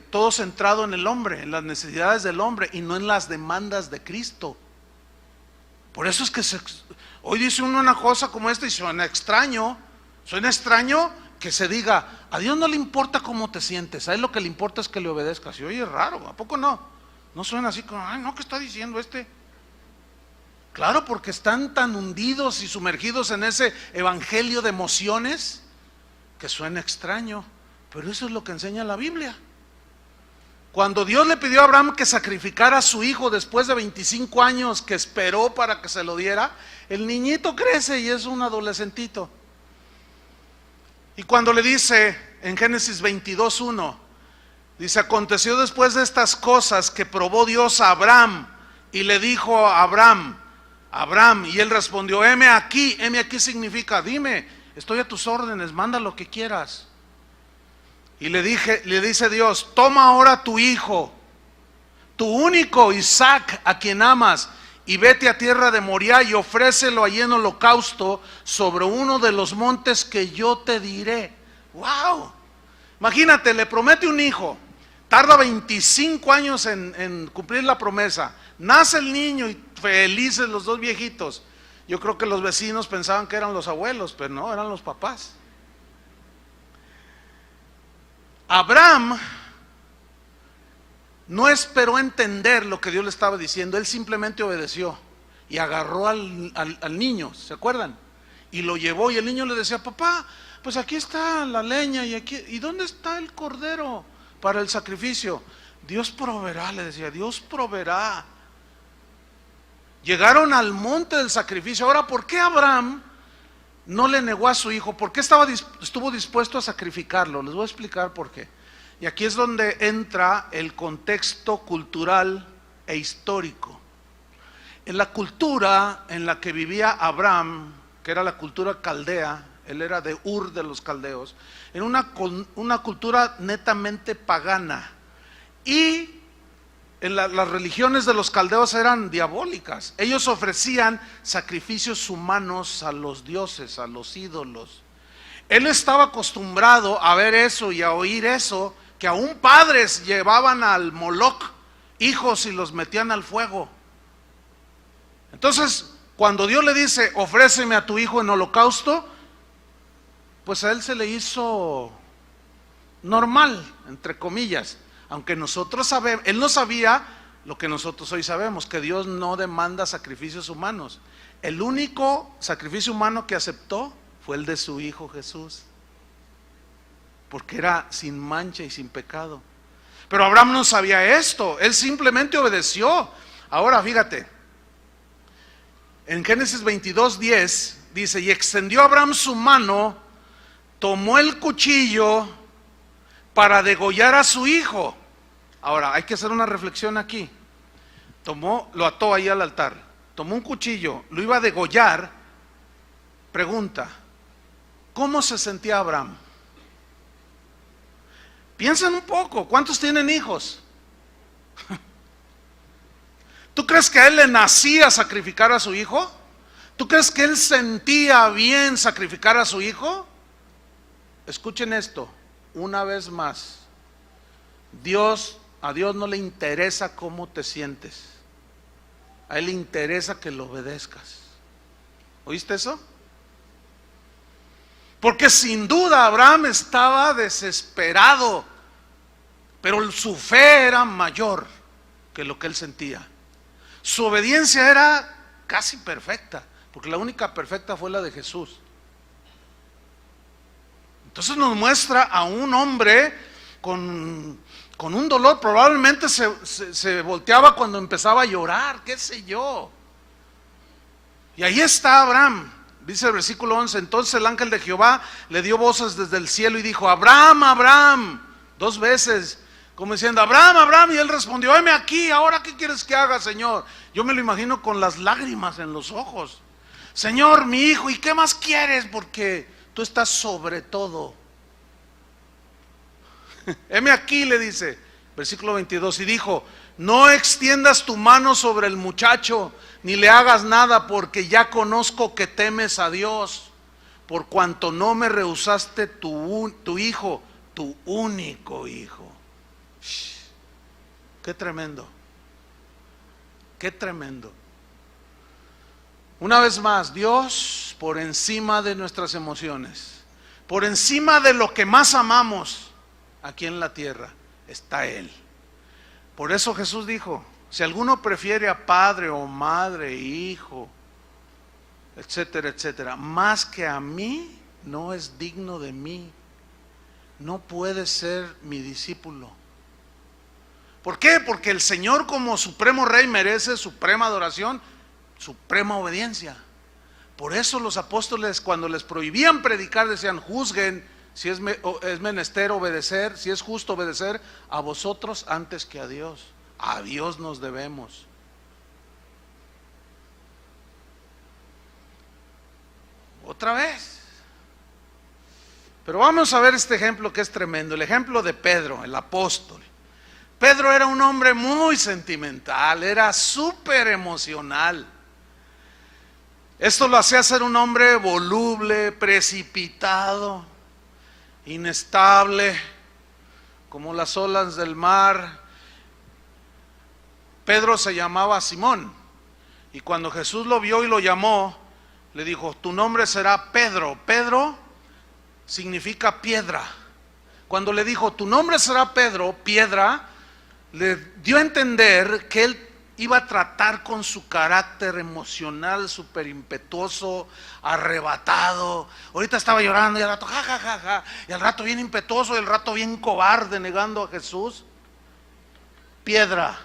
todo centrado en el hombre, en las necesidades del hombre y no en las demandas de Cristo. Por eso es que hoy dice uno una cosa como esta y suena extraño que se diga, a Dios no le importa cómo te sientes, a Él lo que le importa es que le obedezcas. Y oye, es raro, ¿a poco no? No suena así como, ay no, ¿qué está diciendo este? Claro, porque están tan hundidos y sumergidos en ese evangelio de emociones que suena extraño, pero eso es lo que enseña la Biblia. Cuando Dios le pidió a Abraham que sacrificara a su hijo después de 25 años que esperó para que se lo diera, el niñito crece y es un adolescentito. Y cuando le dice en Génesis 22:1, dice, aconteció después de estas cosas que probó Dios a Abraham y le dijo a Abraham, y él respondió, heme aquí significa, dime, estoy a tus órdenes, manda lo que quieras. Y le dice Dios, toma ahora tu hijo, tu único Isaac, a quien amas, y vete a tierra de Moriah y ofrécelo allí en holocausto sobre uno de los montes que yo te diré. ¡Wow! Imagínate, le promete un hijo, tarda 25 años en cumplir la promesa, nace el niño y felices los dos viejitos. Yo creo que los vecinos pensaban que eran los abuelos, pero no, eran los papás. Abraham no esperó entender lo que Dios le estaba diciendo, él simplemente obedeció y agarró al niño, ¿se acuerdan? Y lo llevó y el niño le decía, papá, pues aquí está la leña ¿y dónde está el cordero para el sacrificio? Dios proveerá, le decía, Dios proveerá. Llegaron al monte del sacrificio. Ahora, ¿por qué Abraham no le negó a su hijo? ¿Por qué estuvo dispuesto a sacrificarlo? Les voy a explicar por qué. Y aquí es donde entra el contexto cultural e histórico. En la cultura en la que vivía Abraham, que era la cultura caldea, él era de Ur de los caldeos, era una cultura netamente pagana. Y las religiones de los caldeos eran diabólicas. Ellos ofrecían sacrificios humanos a los dioses, a los ídolos. Él estaba acostumbrado a ver eso y a oír eso, que aún padres llevaban al Moloch hijos y los metían al fuego. Entonces, cuando Dios le dice, ofréceme a tu hijo en holocausto, pues a él se le hizo normal, entre comillas. Aunque nosotros sabemos, él no sabía lo que nosotros hoy sabemos, que Dios no demanda sacrificios humanos. El único sacrificio humano que aceptó fue el de su hijo Jesús, porque era sin mancha y sin pecado. Pero Abraham no sabía esto, él simplemente obedeció. Ahora fíjate, en Génesis 22:10 dice, y extendió Abraham su mano tomó el cuchillo para degollar a su hijo. Ahora, hay que hacer una reflexión aquí. Lo ató ahí al altar, tomó un cuchillo, lo iba a degollar. Pregunta, ¿cómo se sentía Abraham? Piensen un poco, ¿cuántos tienen hijos? ¿Tú crees que a él le nacía sacrificar a su hijo? ¿Tú crees que él sentía bien sacrificar a su hijo? Escuchen esto, una vez más. A Dios no le interesa cómo te sientes. A él le interesa que lo obedezcas. ¿Oíste eso? Porque sin duda Abraham estaba desesperado, pero su fe era mayor que lo que él sentía. Su obediencia era casi perfecta, porque la única perfecta fue la de Jesús. Entonces nos muestra a un hombre con un dolor, probablemente se volteaba cuando empezaba a llorar, qué sé yo. Y ahí está Abraham. Dice el versículo 11, entonces el ángel de Jehová le dio voces desde el cielo y dijo, Abraham, Abraham, 2 veces, como diciendo, Abraham, Abraham, y él respondió, heme aquí, ahora qué quieres que haga, Señor. Yo me lo imagino con las lágrimas en los ojos. Señor, mi hijo, ¿y qué más quieres? Porque tú estás sobre todo. Heme aquí, le dice, versículo 22, y dijo, no extiendas tu mano sobre el muchacho, ni le hagas nada, porque ya conozco que temes a Dios, por cuanto no me rehusaste tu hijo, tu único hijo. Qué tremendo, qué tremendo. Una vez más, Dios por encima de nuestras emociones, por encima de lo que más amamos aquí en la tierra, está Él. Por eso Jesús dijo, si alguno prefiere a padre o madre, hijo, etcétera, etcétera, más que a mí, no es digno de mí. No puede ser mi discípulo. ¿Por qué? Porque el Señor como supremo Rey merece suprema adoración, suprema obediencia. Por eso los apóstoles, cuando les prohibían predicar, decían, juzguen si es menester obedecer, si es justo obedecer a vosotros antes que a Dios. A Dios nos debemos. Otra vez. Pero vamos a ver este ejemplo que es tremendo, el ejemplo de Pedro, el apóstol. Pedro era un hombre muy sentimental, era súper emocional. Esto lo hacía ser un hombre voluble, precipitado, inestable, como las olas del mar. Pedro se llamaba Simón, y cuando Jesús lo vio y lo llamó, le dijo, tu nombre será Pedro. Pedro significa piedra. Cuando le dijo, tu nombre será Pedro, piedra, le dio a entender que él iba a tratar con su carácter emocional súper impetuoso, arrebatado. Ahorita estaba llorando y al rato ja, ja, ja, ja, y al rato bien impetuoso y al rato bien cobarde negando a Jesús. Piedra,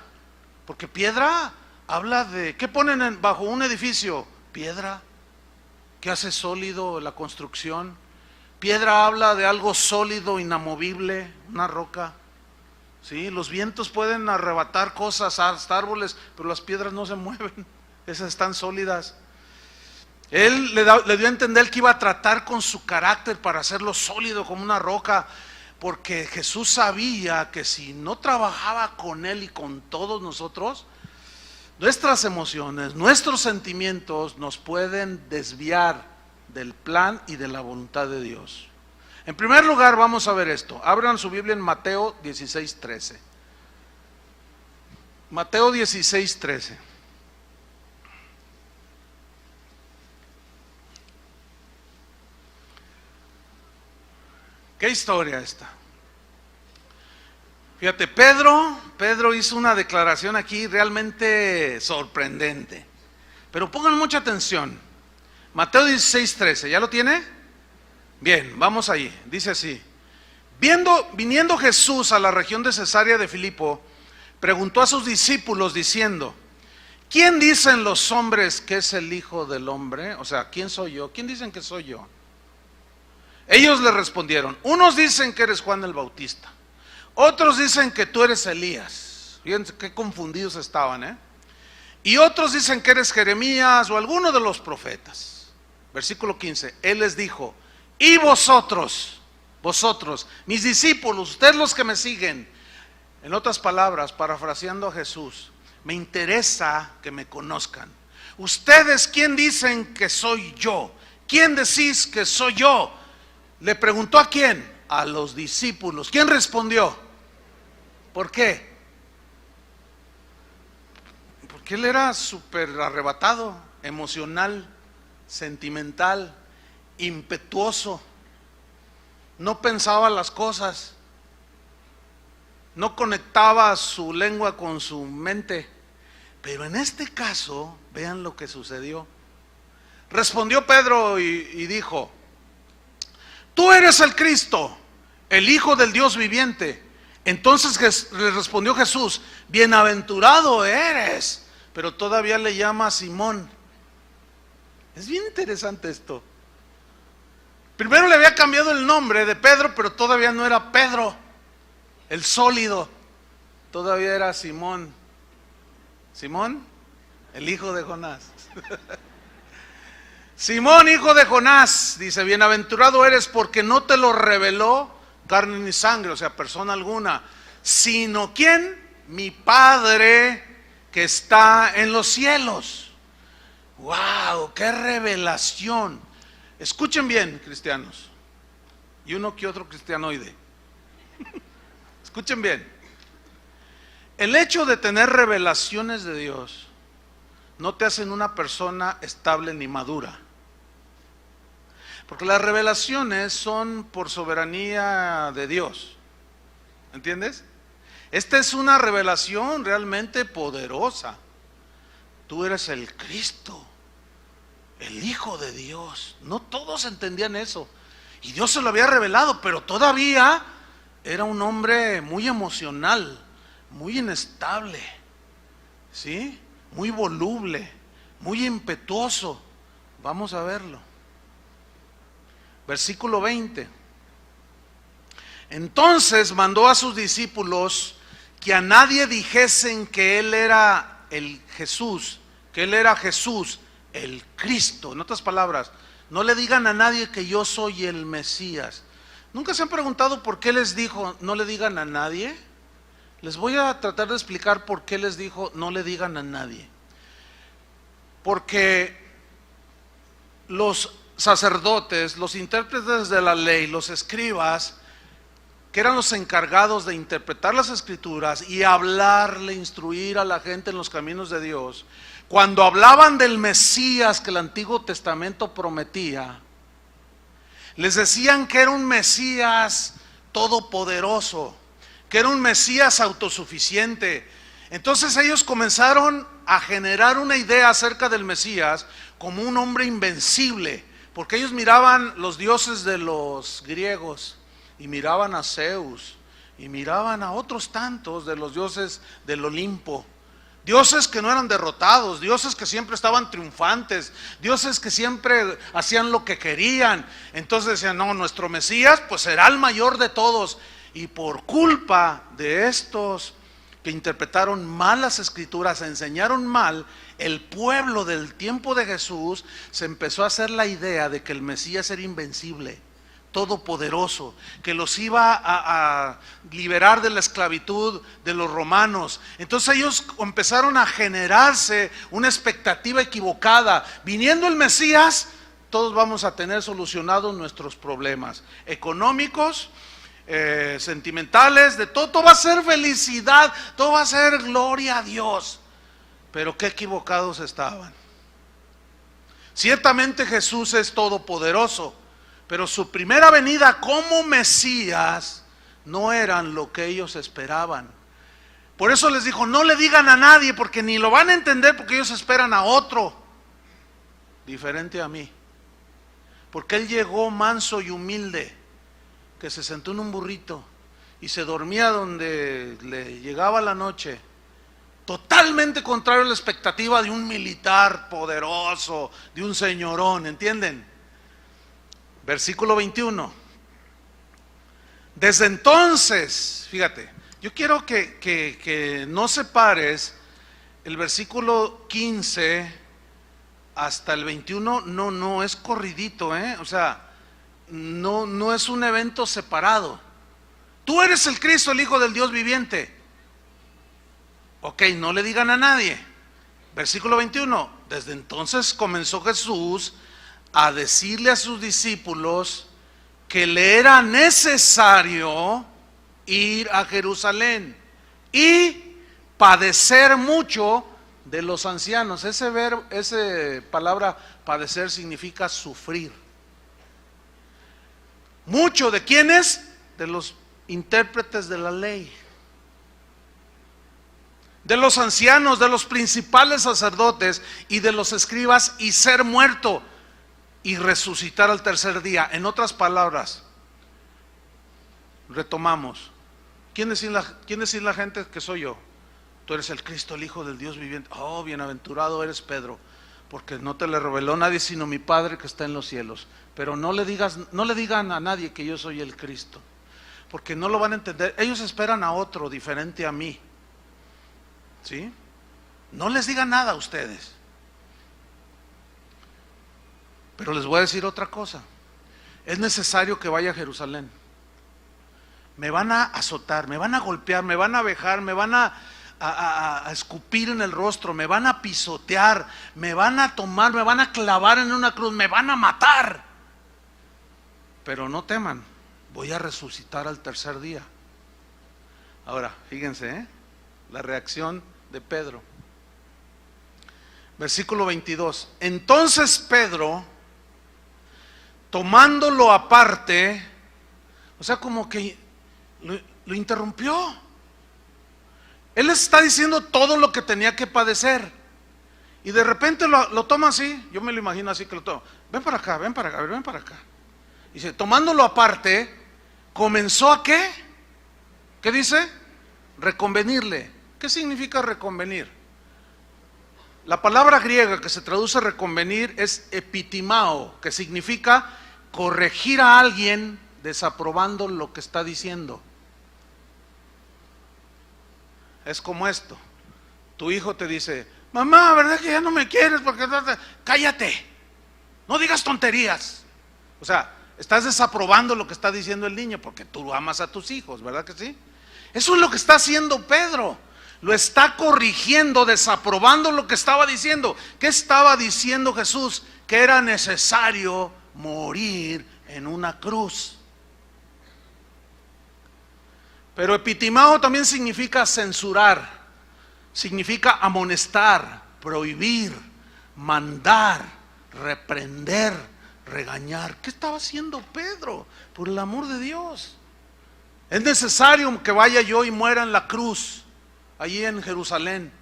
porque piedra habla de, ¿qué ponen bajo un edificio? Piedra. ¿Qué hace sólido la construcción? Piedra habla de algo sólido, inamovible, una roca. Sí, los vientos pueden arrebatar cosas, hasta árboles, pero las piedras no se mueven, esas están sólidas. Él le dio a entender que iba a tratar con su carácter para hacerlo sólido como una roca, porque Jesús sabía que si no trabajaba con él y con todos nosotros, nuestras emociones, nuestros sentimientos nos pueden desviar del plan y de la voluntad de Dios. En primer lugar, vamos a ver esto. Abran su Biblia en Mateo 16:13. Mateo 16:13. ¿Qué historia esta? Fíjate, Pedro hizo una declaración aquí realmente sorprendente. Pero pongan mucha atención. Mateo 16:13, ¿ya lo tiene? Bien, vamos ahí. Dice así: viniendo Jesús a la región de Cesarea de Filipo, preguntó a sus discípulos diciendo: ¿quién dicen los hombres que es el Hijo del Hombre? O sea, ¿quién soy yo? ¿Quién dicen que soy yo? Ellos le respondieron, unos dicen que eres Juan el Bautista, otros dicen que tú eres Elías. Fíjense qué confundidos estaban, Y otros dicen que eres Jeremías o alguno de los profetas. Versículo 15, Él les dijo, y vosotros, mis discípulos, ustedes los que me siguen. En otras palabras, parafraseando a Jesús, me interesa que me conozcan. Ustedes, ¿quién dicen que soy yo? ¿Quién decís que soy yo? Le preguntó a quién, a los discípulos. ¿Quién respondió? ¿Por qué? Porque él era súper arrebatado, emocional, sentimental, impetuoso. No pensaba las cosas, no conectaba su lengua con su mente. Pero en este caso, vean lo que sucedió. Respondió Pedro y dijo, tú eres el Cristo, el Hijo del Dios viviente. Entonces le respondió Jesús, bienaventurado eres, pero todavía le llama Simón. Es bien interesante esto. Primero le había cambiado el nombre de Pedro, pero todavía no era Pedro, el sólido, todavía era Simón. Simón, el hijo de Jonás. Simón, hijo de Jonás, dice, bienaventurado eres porque no te lo reveló carne ni sangre, o sea, persona alguna, sino ¿quién? Mi Padre que está en los cielos. ¡Wow! ¡Qué revelación! Escuchen bien, cristianos, y uno que otro cristianoide. Escuchen bien. El hecho de tener revelaciones de Dios no te hacen una persona estable ni madura. Porque las revelaciones son por soberanía de Dios. ¿Entiendes? Esta es una revelación realmente poderosa. Tú eres el Cristo, el Hijo de Dios. No todos entendían eso. Y Dios se lo había revelado, pero todavía era un hombre muy emocional, muy inestable, ¿sí? Muy voluble, muy impetuoso. Vamos a verlo. Versículo 20. Entonces mandó a sus discípulos que a nadie dijesen que él era el Jesús, que él era Jesús, el Cristo. En otras palabras, no le digan a nadie que yo soy el Mesías. ¿Nunca se han preguntado por qué les dijo no le digan a nadie? Les voy a tratar de explicar por qué les dijo no le digan a nadie. Porque los sacerdotes, los intérpretes de la ley, los escribas, que eran los encargados de interpretar las escrituras y hablarle, instruir a la gente en los caminos de Dios, cuando hablaban del Mesías que el Antiguo Testamento prometía, les decían que era un Mesías todopoderoso, que era un Mesías autosuficiente. Entonces ellos comenzaron a generar una idea acerca del Mesías como un hombre invencible, porque ellos miraban los dioses de los griegos y miraban a Zeus y miraban a otros tantos de los dioses del Olimpo, dioses que no eran derrotados, dioses que siempre estaban triunfantes, dioses que siempre hacían lo que querían. Entonces decían, no, nuestro Mesías pues será el mayor de todos. Y por culpa de estos que interpretaron mal las escrituras, enseñaron mal, el pueblo del tiempo de Jesús se empezó a hacer la idea de que el Mesías era invencible, todopoderoso, que los iba a liberar de la esclavitud de los romanos. Entonces ellos empezaron a generarse una expectativa equivocada. Viniendo el Mesías, todos vamos a tener solucionados nuestros problemas económicos, sentimentales, de todo va a ser felicidad, todo va a ser gloria a Dios. Pero qué equivocados estaban. Ciertamente Jesús es todopoderoso, pero su primera venida como Mesías no eran lo que ellos esperaban. Por eso les dijo, no le digan a nadie, porque ni lo van a entender, porque ellos esperan a otro diferente a mí. Porque Él llegó manso y humilde, que se sentó en un burrito y se dormía donde le llegaba la noche, totalmente contrario a la expectativa de un militar poderoso, de un señorón, ¿entienden? Versículo 21. Desde entonces, fíjate, yo quiero que no separes el versículo 15 hasta el 21, no es corridito, o sea, no es un evento separado. Tú eres el Cristo, el Hijo del Dios viviente. Ok, no le digan a nadie. Versículo 21, desde entonces comenzó Jesús a decirle a sus discípulos que le era necesario ir a Jerusalén y padecer mucho de los ancianos. Esa palabra padecer significa sufrir. ¿Mucho de quiénes? De los intérpretes de la ley, de los ancianos, de los principales sacerdotes y de los escribas, y ser muerto y resucitar al tercer día. En otras palabras, retomamos. ¿Quién es la gente que soy yo? Tú eres el Cristo, el Hijo del Dios viviente. Oh, bienaventurado eres, Pedro, porque no te le reveló nadie sino mi Padre que está en los cielos. Pero no le digan a nadie que yo soy el Cristo, porque no lo van a entender. Ellos esperan a otro diferente a mí. ¿Sí? No les digan nada a ustedes. Pero les voy a decir otra cosa. Es necesario que vaya a Jerusalén. Me van a azotar, me van a golpear, me van a vejar, me van a escupir en el rostro, me van a pisotear, me van a tomar, me van a clavar en una cruz, me van a matar. Pero no teman, voy a resucitar al tercer día. Ahora, fíjense, la reacción de Pedro. Versículo 22. Entonces Pedro, tomándolo aparte, o sea, como que lo interrumpió. Él les está diciendo todo lo que tenía que padecer, y de repente lo toma así. Yo me lo imagino así, que lo toma. Ven para acá, ven para acá, ven para acá. Dice, tomándolo aparte, comenzó a ¿qué? ¿Qué dice? Reconvenirle. ¿Qué significa reconvenir? La palabra griega que se traduce reconvenir es epitimao, que significa corregir a alguien desaprobando lo que está diciendo. Es como esto. Tu hijo te dice, mamá, ¿verdad que ya no me quieres? Porque cállate, no digas tonterías. O sea, estás desaprobando lo que está diciendo el niño, porque tú amas a tus hijos, ¿verdad que sí? Eso es lo que está haciendo Pedro. Lo está corrigiendo, desaprobando lo que estaba diciendo. ¿Qué estaba diciendo Jesús? Que era necesario morir en una cruz. Pero epitimao también significa censurar, significa amonestar, prohibir, mandar, reprender, regañar. ¿Qué estaba haciendo Pedro? Por el amor de Dios. Es necesario que vaya yo y muera en la cruz, allí en Jerusalén.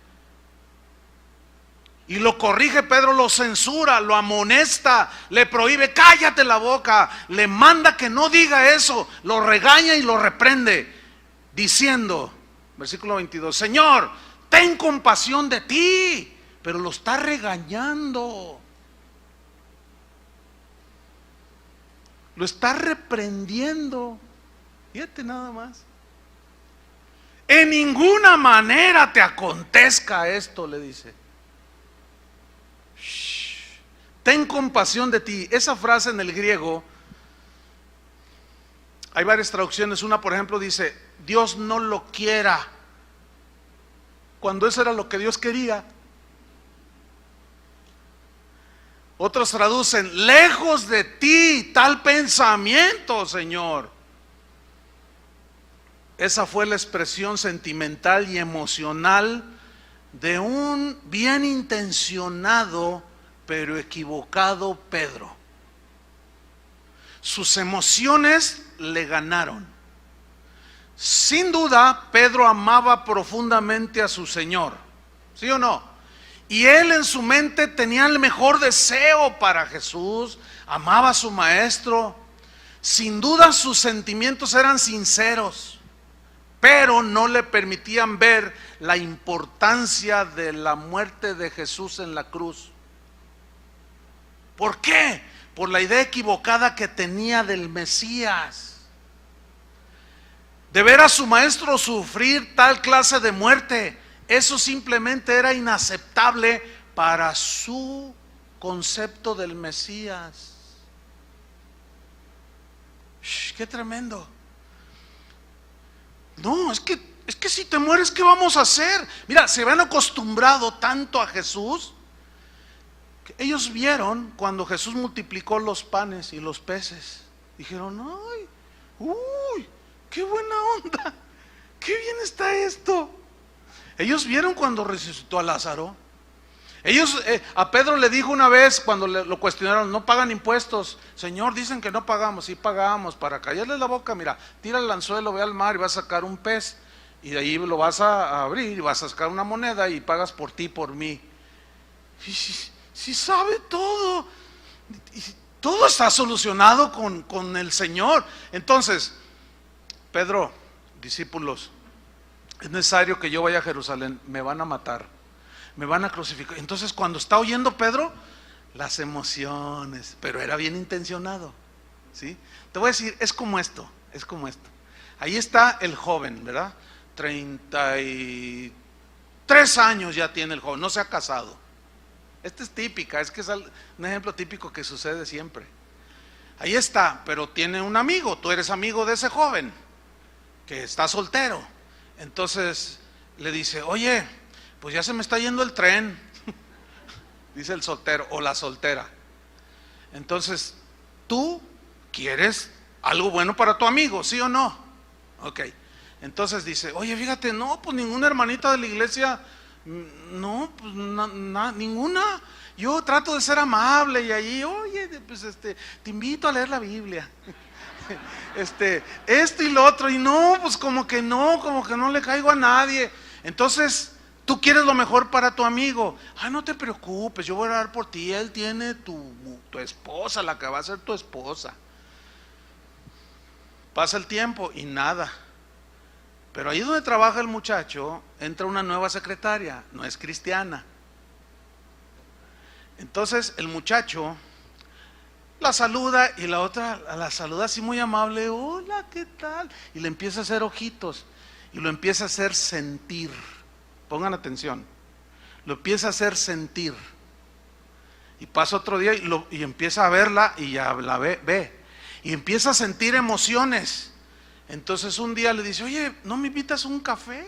Y lo corrige Pedro, lo censura, lo amonesta, le prohíbe, cállate la boca, le manda que no diga eso, lo regaña y lo reprende, diciendo, versículo 22, Señor, ten compasión de ti. Pero lo está regañando, lo está reprendiendo. Fíjate nada más. En ninguna manera te acontezca esto, le dice. Ten compasión de ti. Esa frase en el griego, hay varias traducciones. Una, por ejemplo, dice, Dios no lo quiera, cuando eso era lo que Dios quería. Otros traducen, lejos de ti tal pensamiento, Señor. Esa fue la expresión sentimental y emocional de un bien intencionado pero equivocado Pedro. Sus emociones le ganaron. Sin duda, Pedro amaba profundamente a su Señor, ¿sí o no? Y él en su mente tenía el mejor deseo para Jesús, amaba a su maestro. Sin duda sus sentimientos eran sinceros, pero no le permitían ver la importancia de la muerte de Jesús en la cruz. ¿Por qué? Por la idea equivocada que tenía del Mesías. De ver a su maestro sufrir tal clase de muerte, eso simplemente era inaceptable para su concepto del Mesías. ¡Qué tremendo! No, es que si te mueres, ¿qué vamos a hacer? Mira, se habían acostumbrado tanto a Jesús que ellos vieron cuando Jesús multiplicó los panes y los peces. Dijeron, ¡ay! ¡Uy! ¡Qué buena onda! ¡Qué bien está esto! Ellos vieron cuando resucitó a Lázaro. Ellos, a Pedro le dijo una vez cuando lo cuestionaron, no pagan impuestos. Señor, dicen que no pagamos. Sí pagamos. Para callarles la boca, mira, tira el anzuelo, ve al mar y vas a sacar un pez. Y de ahí lo vas a abrir y vas a sacar una moneda y pagas por ti, por mí. Si sabe todo. Y todo está solucionado con el Señor. Entonces, Pedro, discípulos, es necesario que yo vaya a Jerusalén. Me van a matar, me van a crucificar. Entonces, cuando está oyendo Pedro, las emociones, pero era bien intencionado, ¿sí? Te voy a decir, es como esto. Ahí está el joven, ¿verdad? 33 años ya tiene el joven, no se ha casado. Esta es típica, es que es un ejemplo típico que sucede siempre. Ahí está, pero tiene un amigo, tú eres amigo de ese joven que está soltero. Entonces le dice, oye, pues ya se me está yendo el tren, dice el soltero o la soltera. Entonces, ¿tú quieres algo bueno para tu amigo, sí o no? Ok. Entonces dice, oye, fíjate, no, pues ninguna hermanita de la iglesia, no, pues ninguna. Yo trato de ser amable y ahí, oye, pues te invito a leer la Biblia. Esto y lo otro, y no, pues como que no le caigo a nadie. Entonces, tú quieres lo mejor para tu amigo. No te preocupes, yo voy a orar por ti. Él tiene tu esposa, la que va a ser tu esposa. Pasa el tiempo y nada. Pero ahí donde trabaja el muchacho, entra una nueva secretaria, no es cristiana. Entonces el muchacho la saluda y la otra la saluda así muy amable, hola, ¿qué tal? Y le empieza a hacer ojitos y lo empieza a hacer sentir. Pongan atención, lo empieza a hacer sentir. Y pasa otro día y empieza a verla y ya la ve y empieza a sentir emociones. Entonces un día le dice, oye, ¿no me invitas a un café?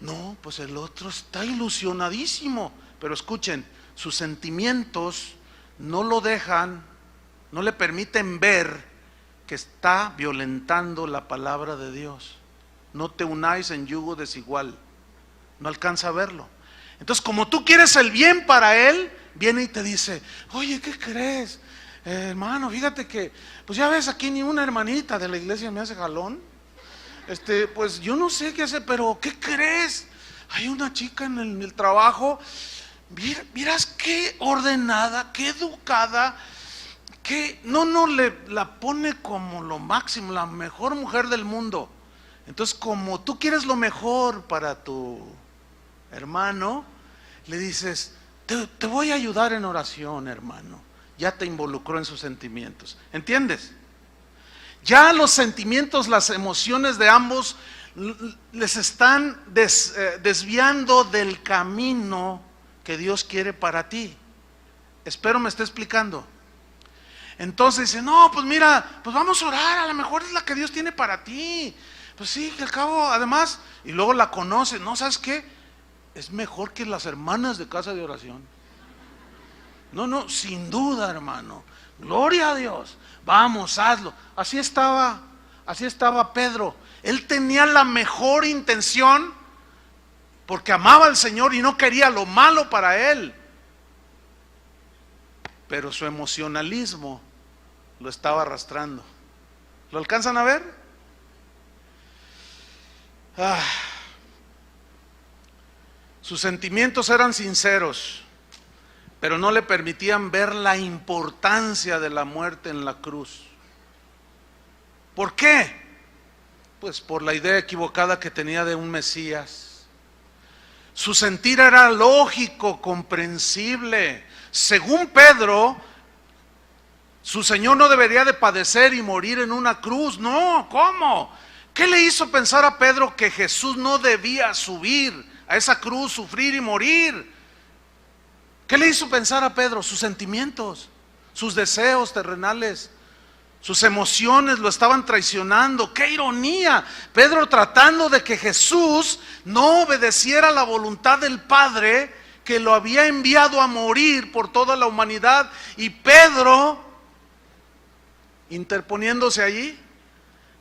No, pues el otro está ilusionadísimo. Pero escuchen, sus sentimientos no lo dejan, no le permiten ver que está violentando la palabra de Dios. No te unáis en yugo desigual. No alcanza a verlo. Entonces, como tú quieres el bien para él, viene y te dice, oye, ¿qué crees? Hermano, fíjate que, pues ya ves, aquí ni una hermanita de la iglesia me hace jalón. Pues yo no sé qué hacer, pero ¿qué crees? Hay una chica en el trabajo, miras qué ordenada, qué educada, que la pone como lo máximo, la mejor mujer del mundo. Entonces, como tú quieres lo mejor para tu hermano, le dices, te voy a ayudar en oración, hermano. Ya te involucró en sus sentimientos. ¿Entiendes? Ya los sentimientos, las emociones de ambos les están desviando del camino que Dios quiere para ti. Espero me esté explicando. Entonces dice, no, pues mira, pues vamos a orar, a lo mejor es la que Dios tiene para ti. Pues sí, que al cabo, además, y luego la conoce, ¿no? ¿Sabes qué? Es mejor que las hermanas de casa de oración. No, sin duda, hermano. Gloria a Dios. Vamos, hazlo. Así estaba Pedro. Él tenía la mejor intención porque amaba al Señor y no quería lo malo para él. Pero su emocionalismo lo estaba arrastrando. ¿Lo alcanzan a ver? Sus sentimientos eran sinceros, pero no le permitían ver la importancia de la muerte en la cruz. ¿Por qué? Pues por la idea equivocada que tenía de un Mesías. Su sentir era lógico, comprensible. Según Pedro, su Señor no debería de padecer y morir en una cruz. No, ¿cómo? ¿Qué le hizo pensar a Pedro que Jesús no debía subir a esa cruz, sufrir y morir? ¿Qué le hizo pensar a Pedro? Sus sentimientos, sus deseos terrenales, sus emociones lo estaban traicionando. ¡Qué ironía! Pedro tratando de que Jesús no obedeciera la voluntad del Padre, que lo había enviado a morir por toda la humanidad, y Pedro interponiéndose allí.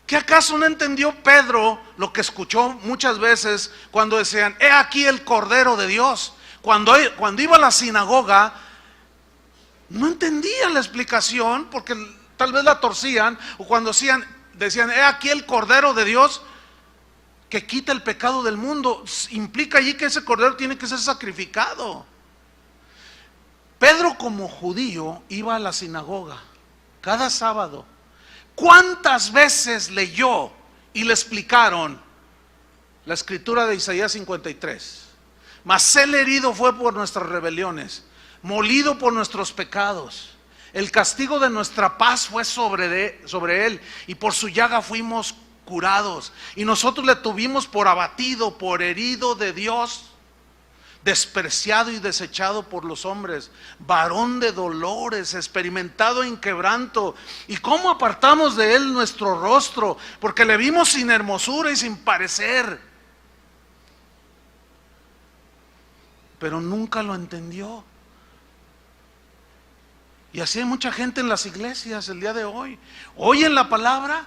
¿Qué acaso no entendió Pedro lo que escuchó muchas veces cuando decían, he aquí el Cordero de Dios? Cuando iba a la sinagoga, no entendía la explicación, porque tal vez la torcían, o cuando decían, he aquí el Cordero de Dios que quita el pecado del mundo. Implica allí que ese Cordero tiene que ser sacrificado. Pedro, como judío, iba a la sinagoga cada sábado. ¿Cuántas veces leyó y le explicaron la escritura de Isaías 53? Mas él herido fue por nuestras rebeliones, molido por nuestros pecados. El castigo de nuestra paz fue sobre él, y por su llaga fuimos curados. Y nosotros le tuvimos por abatido, por herido de Dios, despreciado y desechado por los hombres, varón de dolores, experimentado en quebranto. ¿Y cómo apartamos de él nuestro rostro? Porque le vimos sin hermosura y sin parecer. Pero nunca lo entendió. Y así hay mucha gente en las iglesias el día de hoy. Oyen la palabra,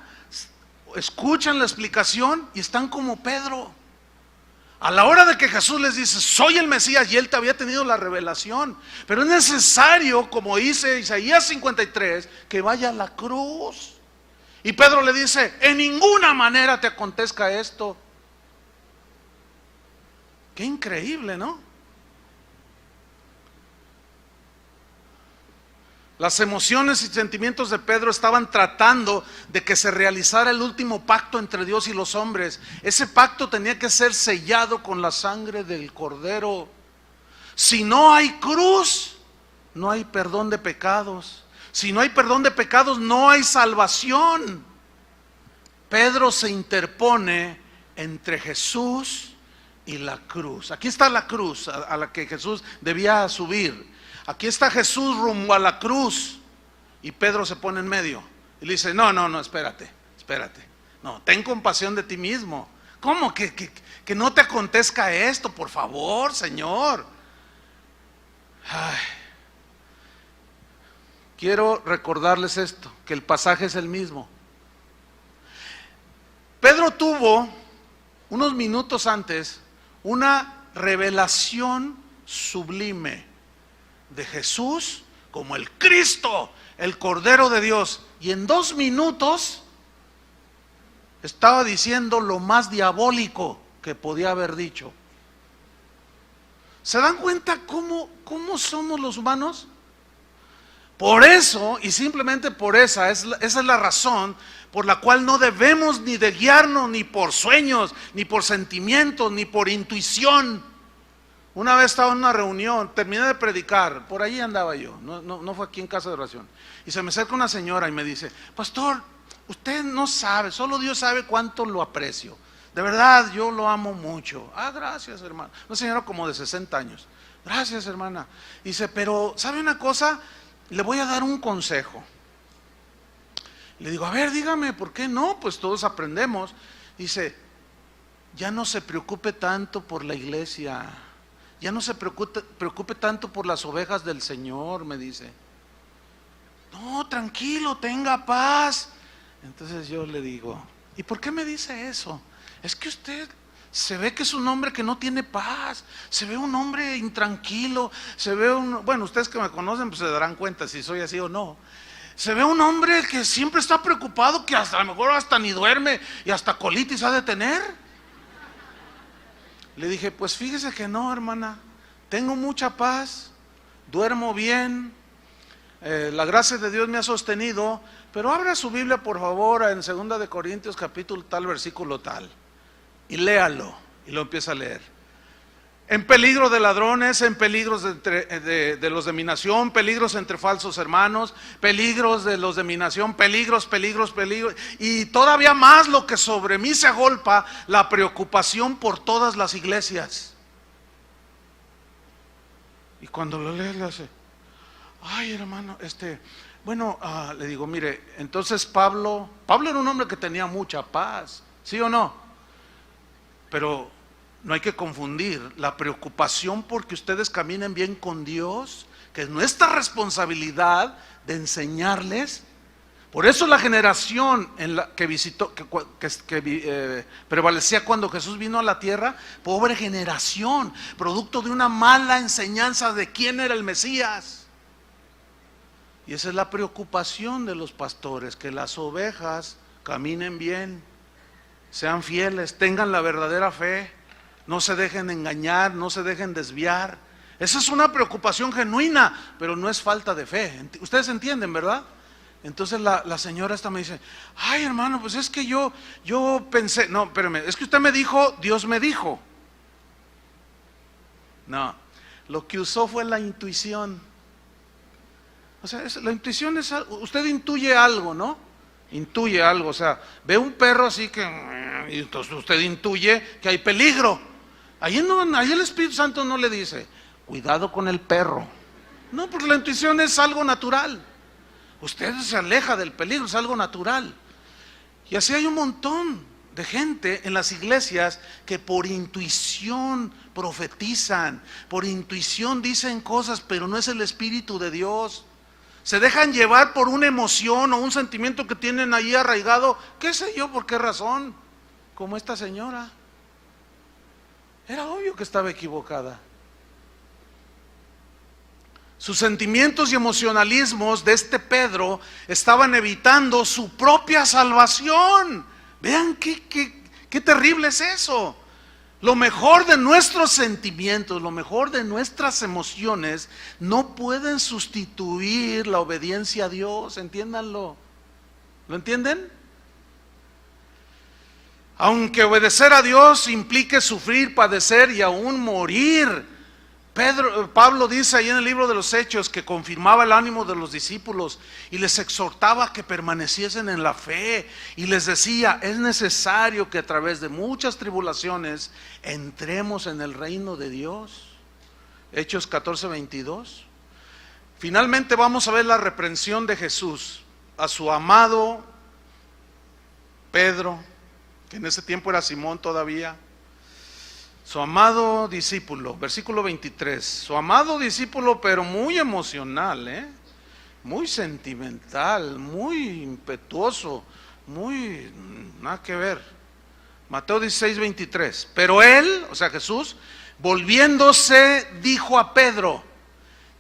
escuchan la explicación y están como Pedro. A la hora de que Jesús les dice, soy el Mesías, y él te había tenido la revelación, pero es necesario, como dice Isaías 53, que vaya a la cruz. Y Pedro le dice, en ninguna manera te acontezca esto. Qué increíble, ¿no? Las emociones y sentimientos de Pedro estaban tratando de que se realizara el último pacto entre Dios y los hombres. Ese pacto tenía que ser sellado con la sangre del Cordero. Si no hay cruz, no hay perdón de pecados. Si no hay perdón de pecados, no hay salvación. Pedro se interpone entre Jesús y la cruz. Aquí está la cruz a la que Jesús debía subir. Aquí está Jesús rumbo a la cruz, y Pedro se pone en medio y le dice, no, espérate. No, ten compasión de ti mismo. ¿Cómo? Que no te acontezca esto, por favor, Señor. Ay. Quiero recordarles esto, que el pasaje es el mismo. Pedro tuvo, unos minutos antes, una revelación sublime de Jesús como el Cristo, el Cordero de Dios, y en 2 minutos estaba diciendo lo más diabólico que podía haber dicho. ¿Se dan cuenta cómo somos los humanos? Por eso, y simplemente por esa es la razón por la cual no debemos ni de guiarnos ni por sueños, ni por sentimientos, ni por intuición. Una vez estaba en una reunión, terminé de predicar, por ahí andaba yo, no fue aquí en casa de oración, y se me acerca una señora y me dice, pastor, usted no sabe, solo Dios sabe cuánto lo aprecio, de verdad yo lo amo mucho. Ah, gracias, hermano. Una señora como de 60 años, gracias, hermana. Dice, pero ¿sabe una cosa? Le voy a dar un consejo. Le digo, a ver, dígame, ¿por qué no? Pues todos aprendemos. Dice, ya no se preocupe tanto por la iglesia, ya no se preocupe tanto por las ovejas del Señor, me dice. No, tranquilo, tenga paz. Entonces yo le digo, ¿y por qué me dice eso? Es que usted se ve que es un hombre que no tiene paz, se ve un hombre intranquilo, se ve bueno, ustedes que me conocen pues se darán cuenta si soy así o no. Se ve un hombre que siempre está preocupado, que hasta a lo mejor hasta ni duerme y hasta colitis ha de tener. Le dije, pues fíjese que no, hermana, tengo mucha paz, duermo bien, la gracia de Dios me ha sostenido, pero abra su Biblia por favor en 2 de Corintios capítulo tal, versículo tal, y léalo, y lo empieza a leer. En peligro de ladrones, en peligros de los de mi nación, peligros entre falsos hermanos, peligros de los de mi nación, peligros. Y todavía más lo que sobre mí se agolpa, la preocupación por todas las iglesias. Y cuando lo lees le hace, ay hermano, le digo, mire, entonces Pablo era un hombre que tenía mucha paz, ¿sí o no? Pero no hay que confundir la preocupación porque ustedes caminen bien con Dios, que es nuestra responsabilidad de enseñarles. Por eso la generación en la que visitó, que prevalecía cuando Jesús vino a la tierra, pobre generación, producto de una mala enseñanza de quién era el Mesías. Y esa es la preocupación de los pastores, que las ovejas caminen bien, sean fieles, tengan la verdadera fe, no se dejen engañar, no se dejen desviar. Esa es una preocupación genuina, pero no es falta de fe. Ustedes entienden, ¿verdad? Entonces la señora esta me dice, ay hermano, pues es que yo pensé, no, espérame, es que usted me dijo, Dios me dijo. No, lo que usó fue la intuición. O sea, la intuición es, usted intuye algo, ¿no? Intuye algo, o sea, ve un perro así y entonces usted intuye que hay peligro. Ahí el Espíritu Santo no le dice, cuidado con el perro. No, porque la intuición es algo natural. Usted se aleja del peligro, es algo natural. Y así hay un montón de gente en las iglesias que por intuición profetizan, por intuición dicen cosas, pero no es el Espíritu de Dios. Se dejan llevar por una emoción o un sentimiento que tienen ahí arraigado, qué sé yo, por qué razón, como esta señora. Era obvio que estaba equivocada. Sus sentimientos y emocionalismos de este Pedro estaban evitando su propia salvación. Vean qué terrible es eso. Lo mejor de nuestros sentimientos, lo mejor de nuestras emociones no pueden sustituir la obediencia a Dios, entiéndanlo. ¿Lo entienden? Aunque obedecer a Dios implique sufrir, padecer y aún morir. Pablo dice ahí en el libro de los Hechos que confirmaba el ánimo de los discípulos y les exhortaba a que permaneciesen en la fe y les decía, es necesario que a través de muchas tribulaciones entremos en el reino de Dios. Hechos 14:22. Finalmente vamos a ver la reprensión de Jesús a su amado Pedro, que en ese tiempo era Simón todavía. Su amado discípulo, versículo 23, su amado discípulo, pero muy emocional, muy sentimental, muy impetuoso, nada que ver. Mateo 16:23, pero él, o sea Jesús, volviéndose dijo a Pedro,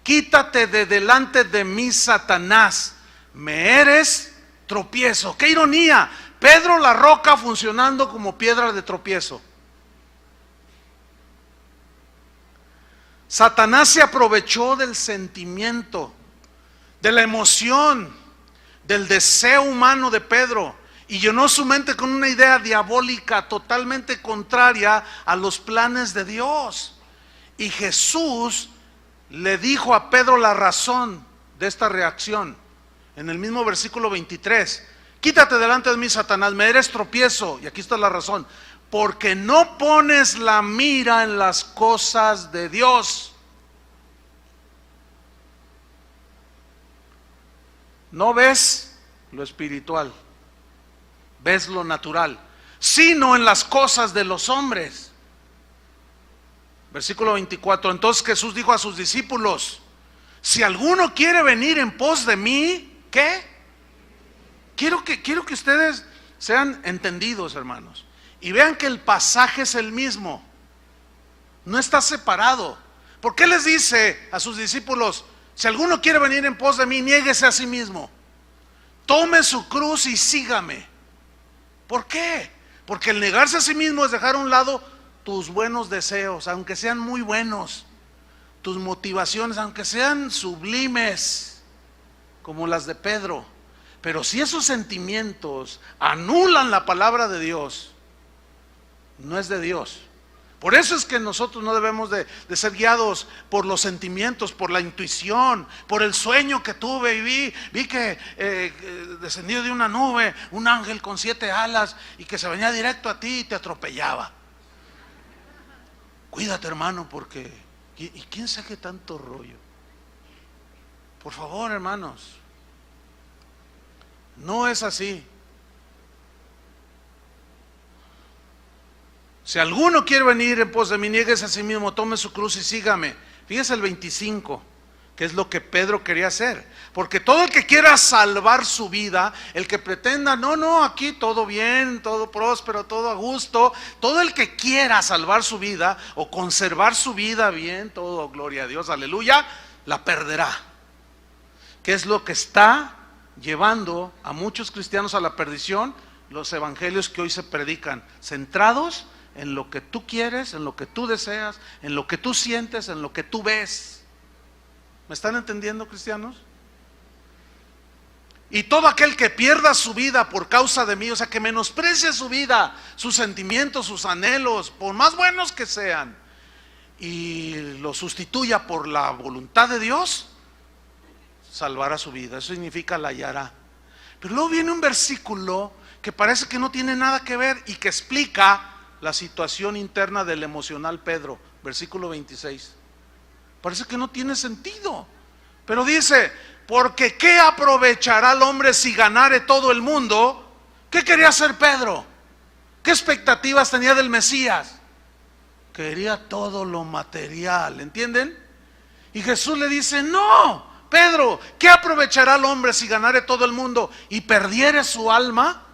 quítate de delante de mí, Satanás, me eres tropiezo. ¡Qué ironía! Pedro la roca funcionando como piedra de tropiezo. Satanás se aprovechó del sentimiento, de la emoción, del deseo humano de Pedro y llenó su mente con una idea diabólica totalmente contraria a los planes de Dios. Y Jesús le dijo a Pedro la razón de esta reacción. En el mismo versículo 23, quítate delante de mí, Satanás, me eres tropiezo. Y aquí está la razón. Porque no pones la mira en las cosas de Dios. No ves lo espiritual, ves lo natural, sino en las cosas de los hombres. Versículo 24, entonces Jesús dijo a sus discípulos, si alguno quiere venir en pos de mí, ¿qué? Quiero que ustedes sean entendidos, hermanos. Y vean que el pasaje es el mismo, no está separado. ¿Por qué les dice a sus discípulos, si alguno quiere venir en pos de mí, niéguese a sí mismo, tome su cruz y sígame? ¿Por qué? Porque el negarse a sí mismo es dejar a un lado tus buenos deseos, aunque sean muy buenos, tus motivaciones, aunque sean sublimes, como las de Pedro. Pero si esos sentimientos anulan la palabra de Dios, no es de Dios. Por eso es que nosotros no debemos de ser guiados por los sentimientos, por la intuición, por el sueño que tuve y vi que descendió de una nube un ángel con 7 alas y que se venía directo a ti y te atropellaba. Cuídate, hermano, porque ¿y quién sabe qué tanto rollo? Por favor, hermanos, no es así. Si alguno quiere venir en pos de mí, niéguese a sí mismo, tome su cruz y sígame. Fíjese el 25, que es lo que Pedro quería hacer. Porque todo el que quiera salvar su vida, el que pretenda, no, aquí todo bien, todo próspero, todo a gusto, todo el que quiera salvar su vida o conservar su vida bien, todo gloria a Dios, aleluya, la perderá. ¿Qué es lo que está llevando a muchos cristianos a la perdición? Los evangelios que hoy se predican, centrados en lo que tú quieres, en lo que tú deseas, en lo que tú sientes, en lo que tú ves. ¿Me están entendiendo, cristianos? Y todo aquel que pierda su vida por causa de mí, o sea, que menosprecie su vida, sus sentimientos, sus anhelos, por más buenos que sean, y lo sustituya por la voluntad de Dios, salvará su vida. Eso significa la hallará. Pero luego viene un versículo que parece que no tiene nada que ver y que explica la situación interna del emocional Pedro, versículo 26. Parece que no tiene sentido, pero dice: porque ¿qué aprovechará el hombre si ganare todo el mundo? ¿Qué quería hacer Pedro? ¿Qué expectativas tenía del Mesías? Quería todo lo material, ¿entienden? Y Jesús le dice: no, Pedro, ¿qué aprovechará el hombre si ganare todo el mundo y perdiere su alma?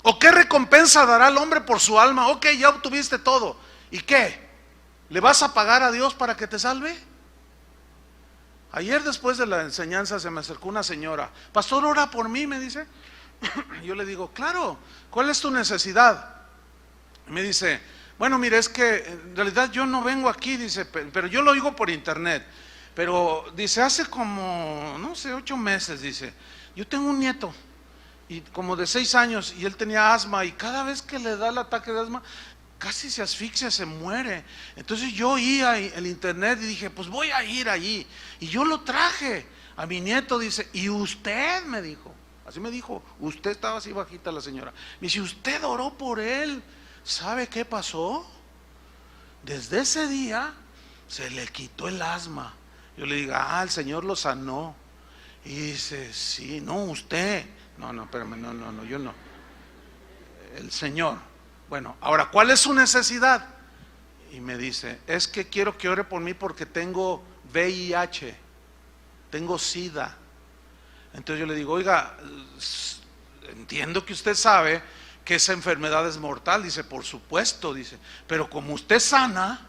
¿O qué recompensa dará el hombre por su alma? Ok, ya obtuviste todo. ¿Y qué? ¿Le vas a pagar a Dios para que te salve? Ayer después de la enseñanza se me acercó una señora: pastor, ora por mí, me dice. Yo le digo: claro, ¿cuál es tu necesidad? Me dice: bueno, mire, es que en realidad yo no vengo aquí, dice, pero yo lo oigo por internet. Pero dice, hace como, no sé, 8 meses, dice, yo tengo un nieto y como de 6 años y él tenía asma y cada vez que le da el ataque de asma casi se asfixia, se muere. Entonces yo oí el internet y dije, pues voy a ir allí, y yo lo traje a mi nieto. Dice, y usted, me dijo, así me dijo, usted, estaba así bajita la señora, me dice, usted oró por él. ¿Sabe qué pasó? Desde ese día se le quitó el asma. Yo le digo, el Señor lo sanó. Y dice, sí, no, usted. No, espérame, no, yo no. El Señor. Bueno, ahora, ¿cuál es su necesidad? Y me dice, es que quiero que ore por mí porque tengo VIH, tengo SIDA. Entonces yo le digo, oiga, entiendo que usted sabe que esa enfermedad es mortal. Dice, por supuesto, dice, pero como usted sana,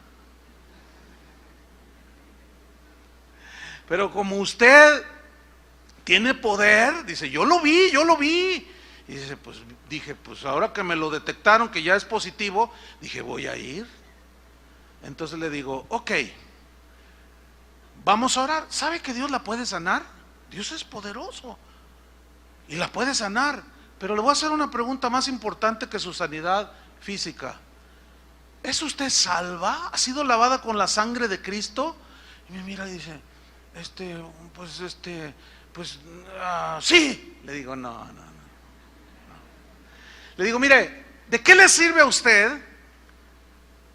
pero como usted tiene poder, dice, yo lo vi. Y dice, pues dije, pues ahora que me lo detectaron que ya es positivo, dije, voy a ir. Entonces le digo, ok, vamos a orar. ¿Sabe que Dios la puede sanar? Dios es poderoso y la puede sanar. Pero le voy a hacer una pregunta más importante que su sanidad física. ¿Es usted salva? ¿Ha sido lavada con la sangre de Cristo? Y me mira y dice, sí. Le digo, no. Le digo, mire, ¿de qué le sirve a usted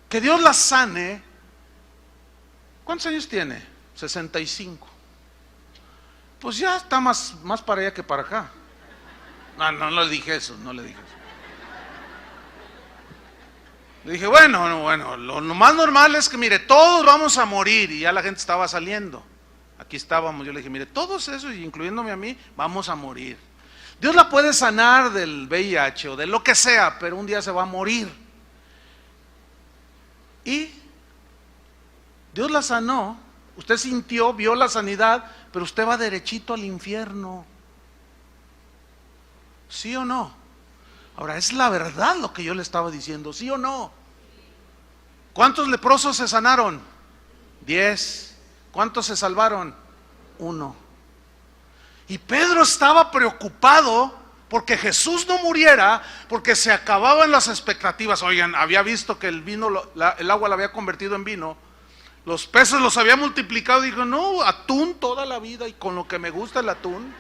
que Dios la sane? ¿Cuántos años tiene? 65. Pues ya está más para allá que para acá. No le dije eso, Le dije, bueno, lo más normal es que, mire, todos vamos a morir. Y ya la gente estaba saliendo. Aquí estábamos, yo le dije, mire, todos esos, incluyéndome a mí, vamos a morir. Dios la puede sanar del VIH o de lo que sea, pero un día se va a morir. Y Dios la sanó, usted sintió, vio la sanidad, pero usted va derechito al infierno. ¿Sí o no? Ahora, es la verdad lo que yo le estaba diciendo, ¿sí o no? ¿Cuántos leprosos se sanaron? 10. ¿Cuántos se salvaron? 1. Y Pedro estaba preocupado porque Jesús no muriera, porque se acababan las expectativas. Oigan, había visto que el vino, el agua la había convertido en vino, los peces los había multiplicado. Dijo, no, atún toda la vida, y con lo que me gusta el atún.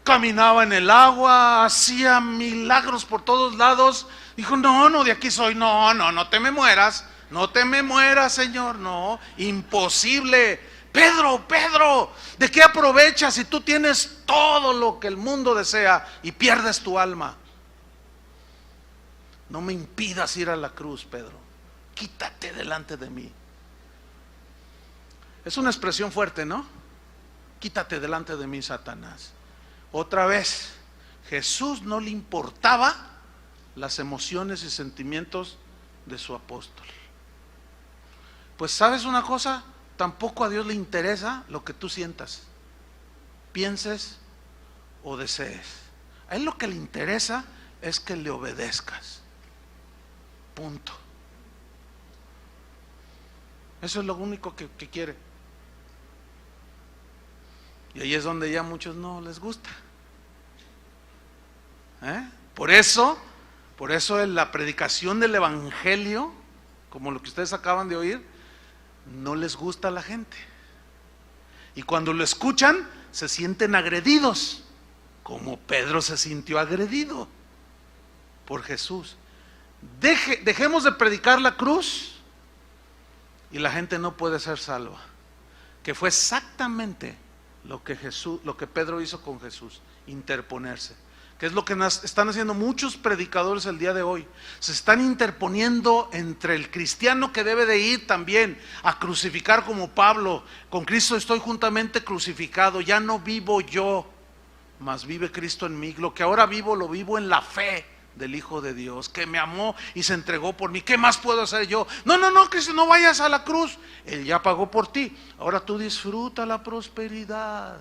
Caminaba en el agua, hacía milagros por todos lados. Dijo, no, de aquí soy. No te me mueras, Señor, no, imposible. Pedro, ¿de qué aprovechas si tú tienes todo lo que el mundo desea y pierdes tu alma? No me impidas ir a la cruz, Pedro. Quítate delante de mí. Es una expresión fuerte, ¿no? Quítate delante de mí, Satanás. Otra vez, Jesús no le importaba las emociones y sentimientos de su apóstol. Pues ¿sabes una cosa? Tampoco a Dios le interesa lo que tú sientas, pienses o desees. A Él lo que le interesa es que le obedezcas. Punto. Eso es lo único que quiere. Y ahí es donde ya a muchos no les gusta. Por eso en la predicación del evangelio, como lo que ustedes acaban de oír, no les gusta a la gente. Y cuando lo escuchan, se sienten agredidos, como Pedro se sintió agredido por Jesús. Dejemos de predicar la cruz y la gente no puede ser salva. Que fue exactamente lo que Pedro hizo con Jesús, interponerse. Que es lo que están haciendo muchos predicadores el día de hoy. Se están interponiendo entre el cristiano que debe de ir también a crucificar como Pablo. Con Cristo estoy juntamente crucificado, ya no vivo yo, mas vive Cristo en mí. Lo que ahora vivo, lo vivo en la fe del Hijo de Dios, que me amó y se entregó por mí. ¿Qué más puedo hacer yo? No, Cristo, no vayas a la cruz. Él ya pagó por ti. Ahora tú disfruta la prosperidad.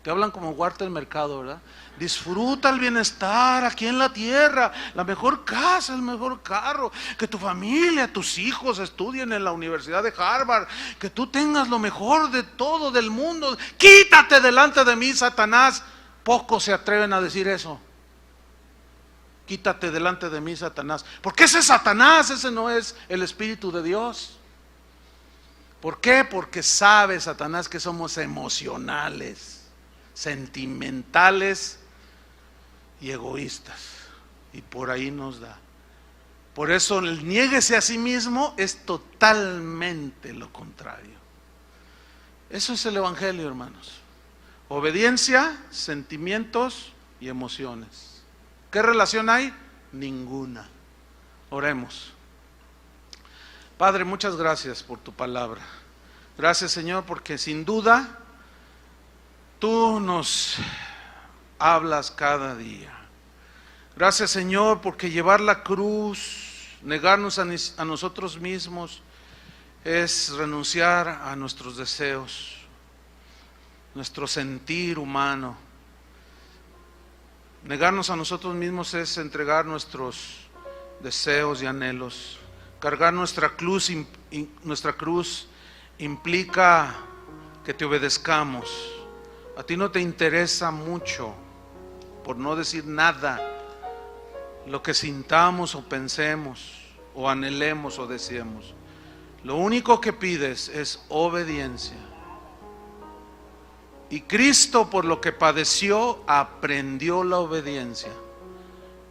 Te hablan como guarda el mercado, ¿verdad? Disfruta el bienestar aquí en la tierra, la mejor casa, el mejor carro, que tu familia, tus hijos estudien en la Universidad de Harvard, que tú tengas lo mejor de todo del mundo. Quítate delante de mí, Satanás. Pocos se atreven a decir eso. Quítate delante de mí, Satanás. Porque ese Satanás, ese no es el Espíritu de Dios. ¿Por qué? Porque sabe Satanás que somos emocionales, sentimentales y egoístas, y por ahí nos da. Por eso el niéguese a sí mismo es totalmente lo contrario. Eso es el evangelio, hermanos. Obediencia, sentimientos y emociones. ¿Qué relación hay? Ninguna. Oremos. Padre, muchas gracias por tu palabra. Gracias, Señor, porque sin duda tú nos hablas cada día. Gracias, Señor, porque llevar la cruz, negarnos a nosotros mismos, es renunciar a nuestros deseos, nuestro sentir humano. Negarnos a nosotros mismos es entregar nuestros deseos y anhelos. Cargar nuestra cruz implica que te obedezcamos. A ti no te interesa mucho, por no decir nada, lo que sintamos o pensemos o anhelemos o deseemos. Lo único que pides es obediencia. Y Cristo, por lo que padeció, aprendió la obediencia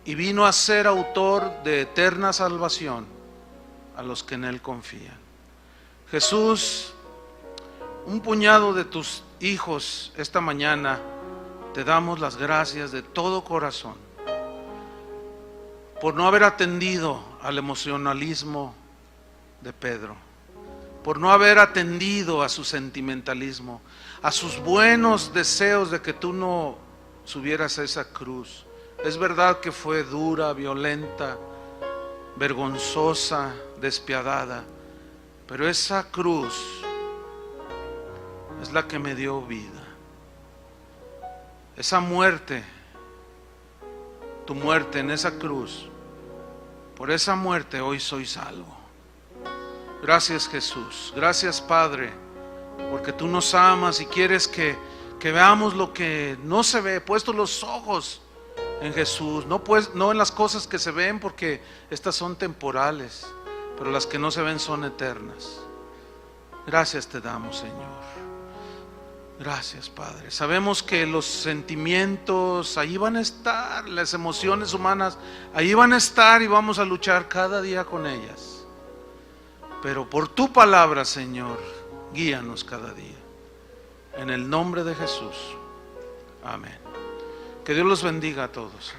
y vino a ser autor de eterna salvación a los que en Él confían. Jesús, un puñado de tus hijos esta mañana te damos las gracias de todo corazón por no haber atendido al emocionalismo de Pedro, por no haber atendido a su sentimentalismo, a sus buenos deseos de que tú no subieras a esa cruz. Es verdad que fue dura, violenta, vergonzosa, despiadada, pero esa cruz es la que me dio vida. Esa muerte, tu muerte en esa cruz, por esa muerte hoy soy salvo. Gracias, Jesús. Gracias, Padre, porque tú nos amas y quieres que que veamos lo que no se ve, puestos los ojos en Jesús, no en las cosas que se ven, porque estas son temporales, pero las que no se ven son eternas. Gracias te damos, Señor. Gracias, Padre. Sabemos que los sentimientos ahí van a estar, las emociones humanas ahí van a estar, y vamos a luchar cada día con ellas. Pero por tu palabra, Señor, guíanos cada día. En el nombre de Jesús. Amén. Que Dios los bendiga a todos.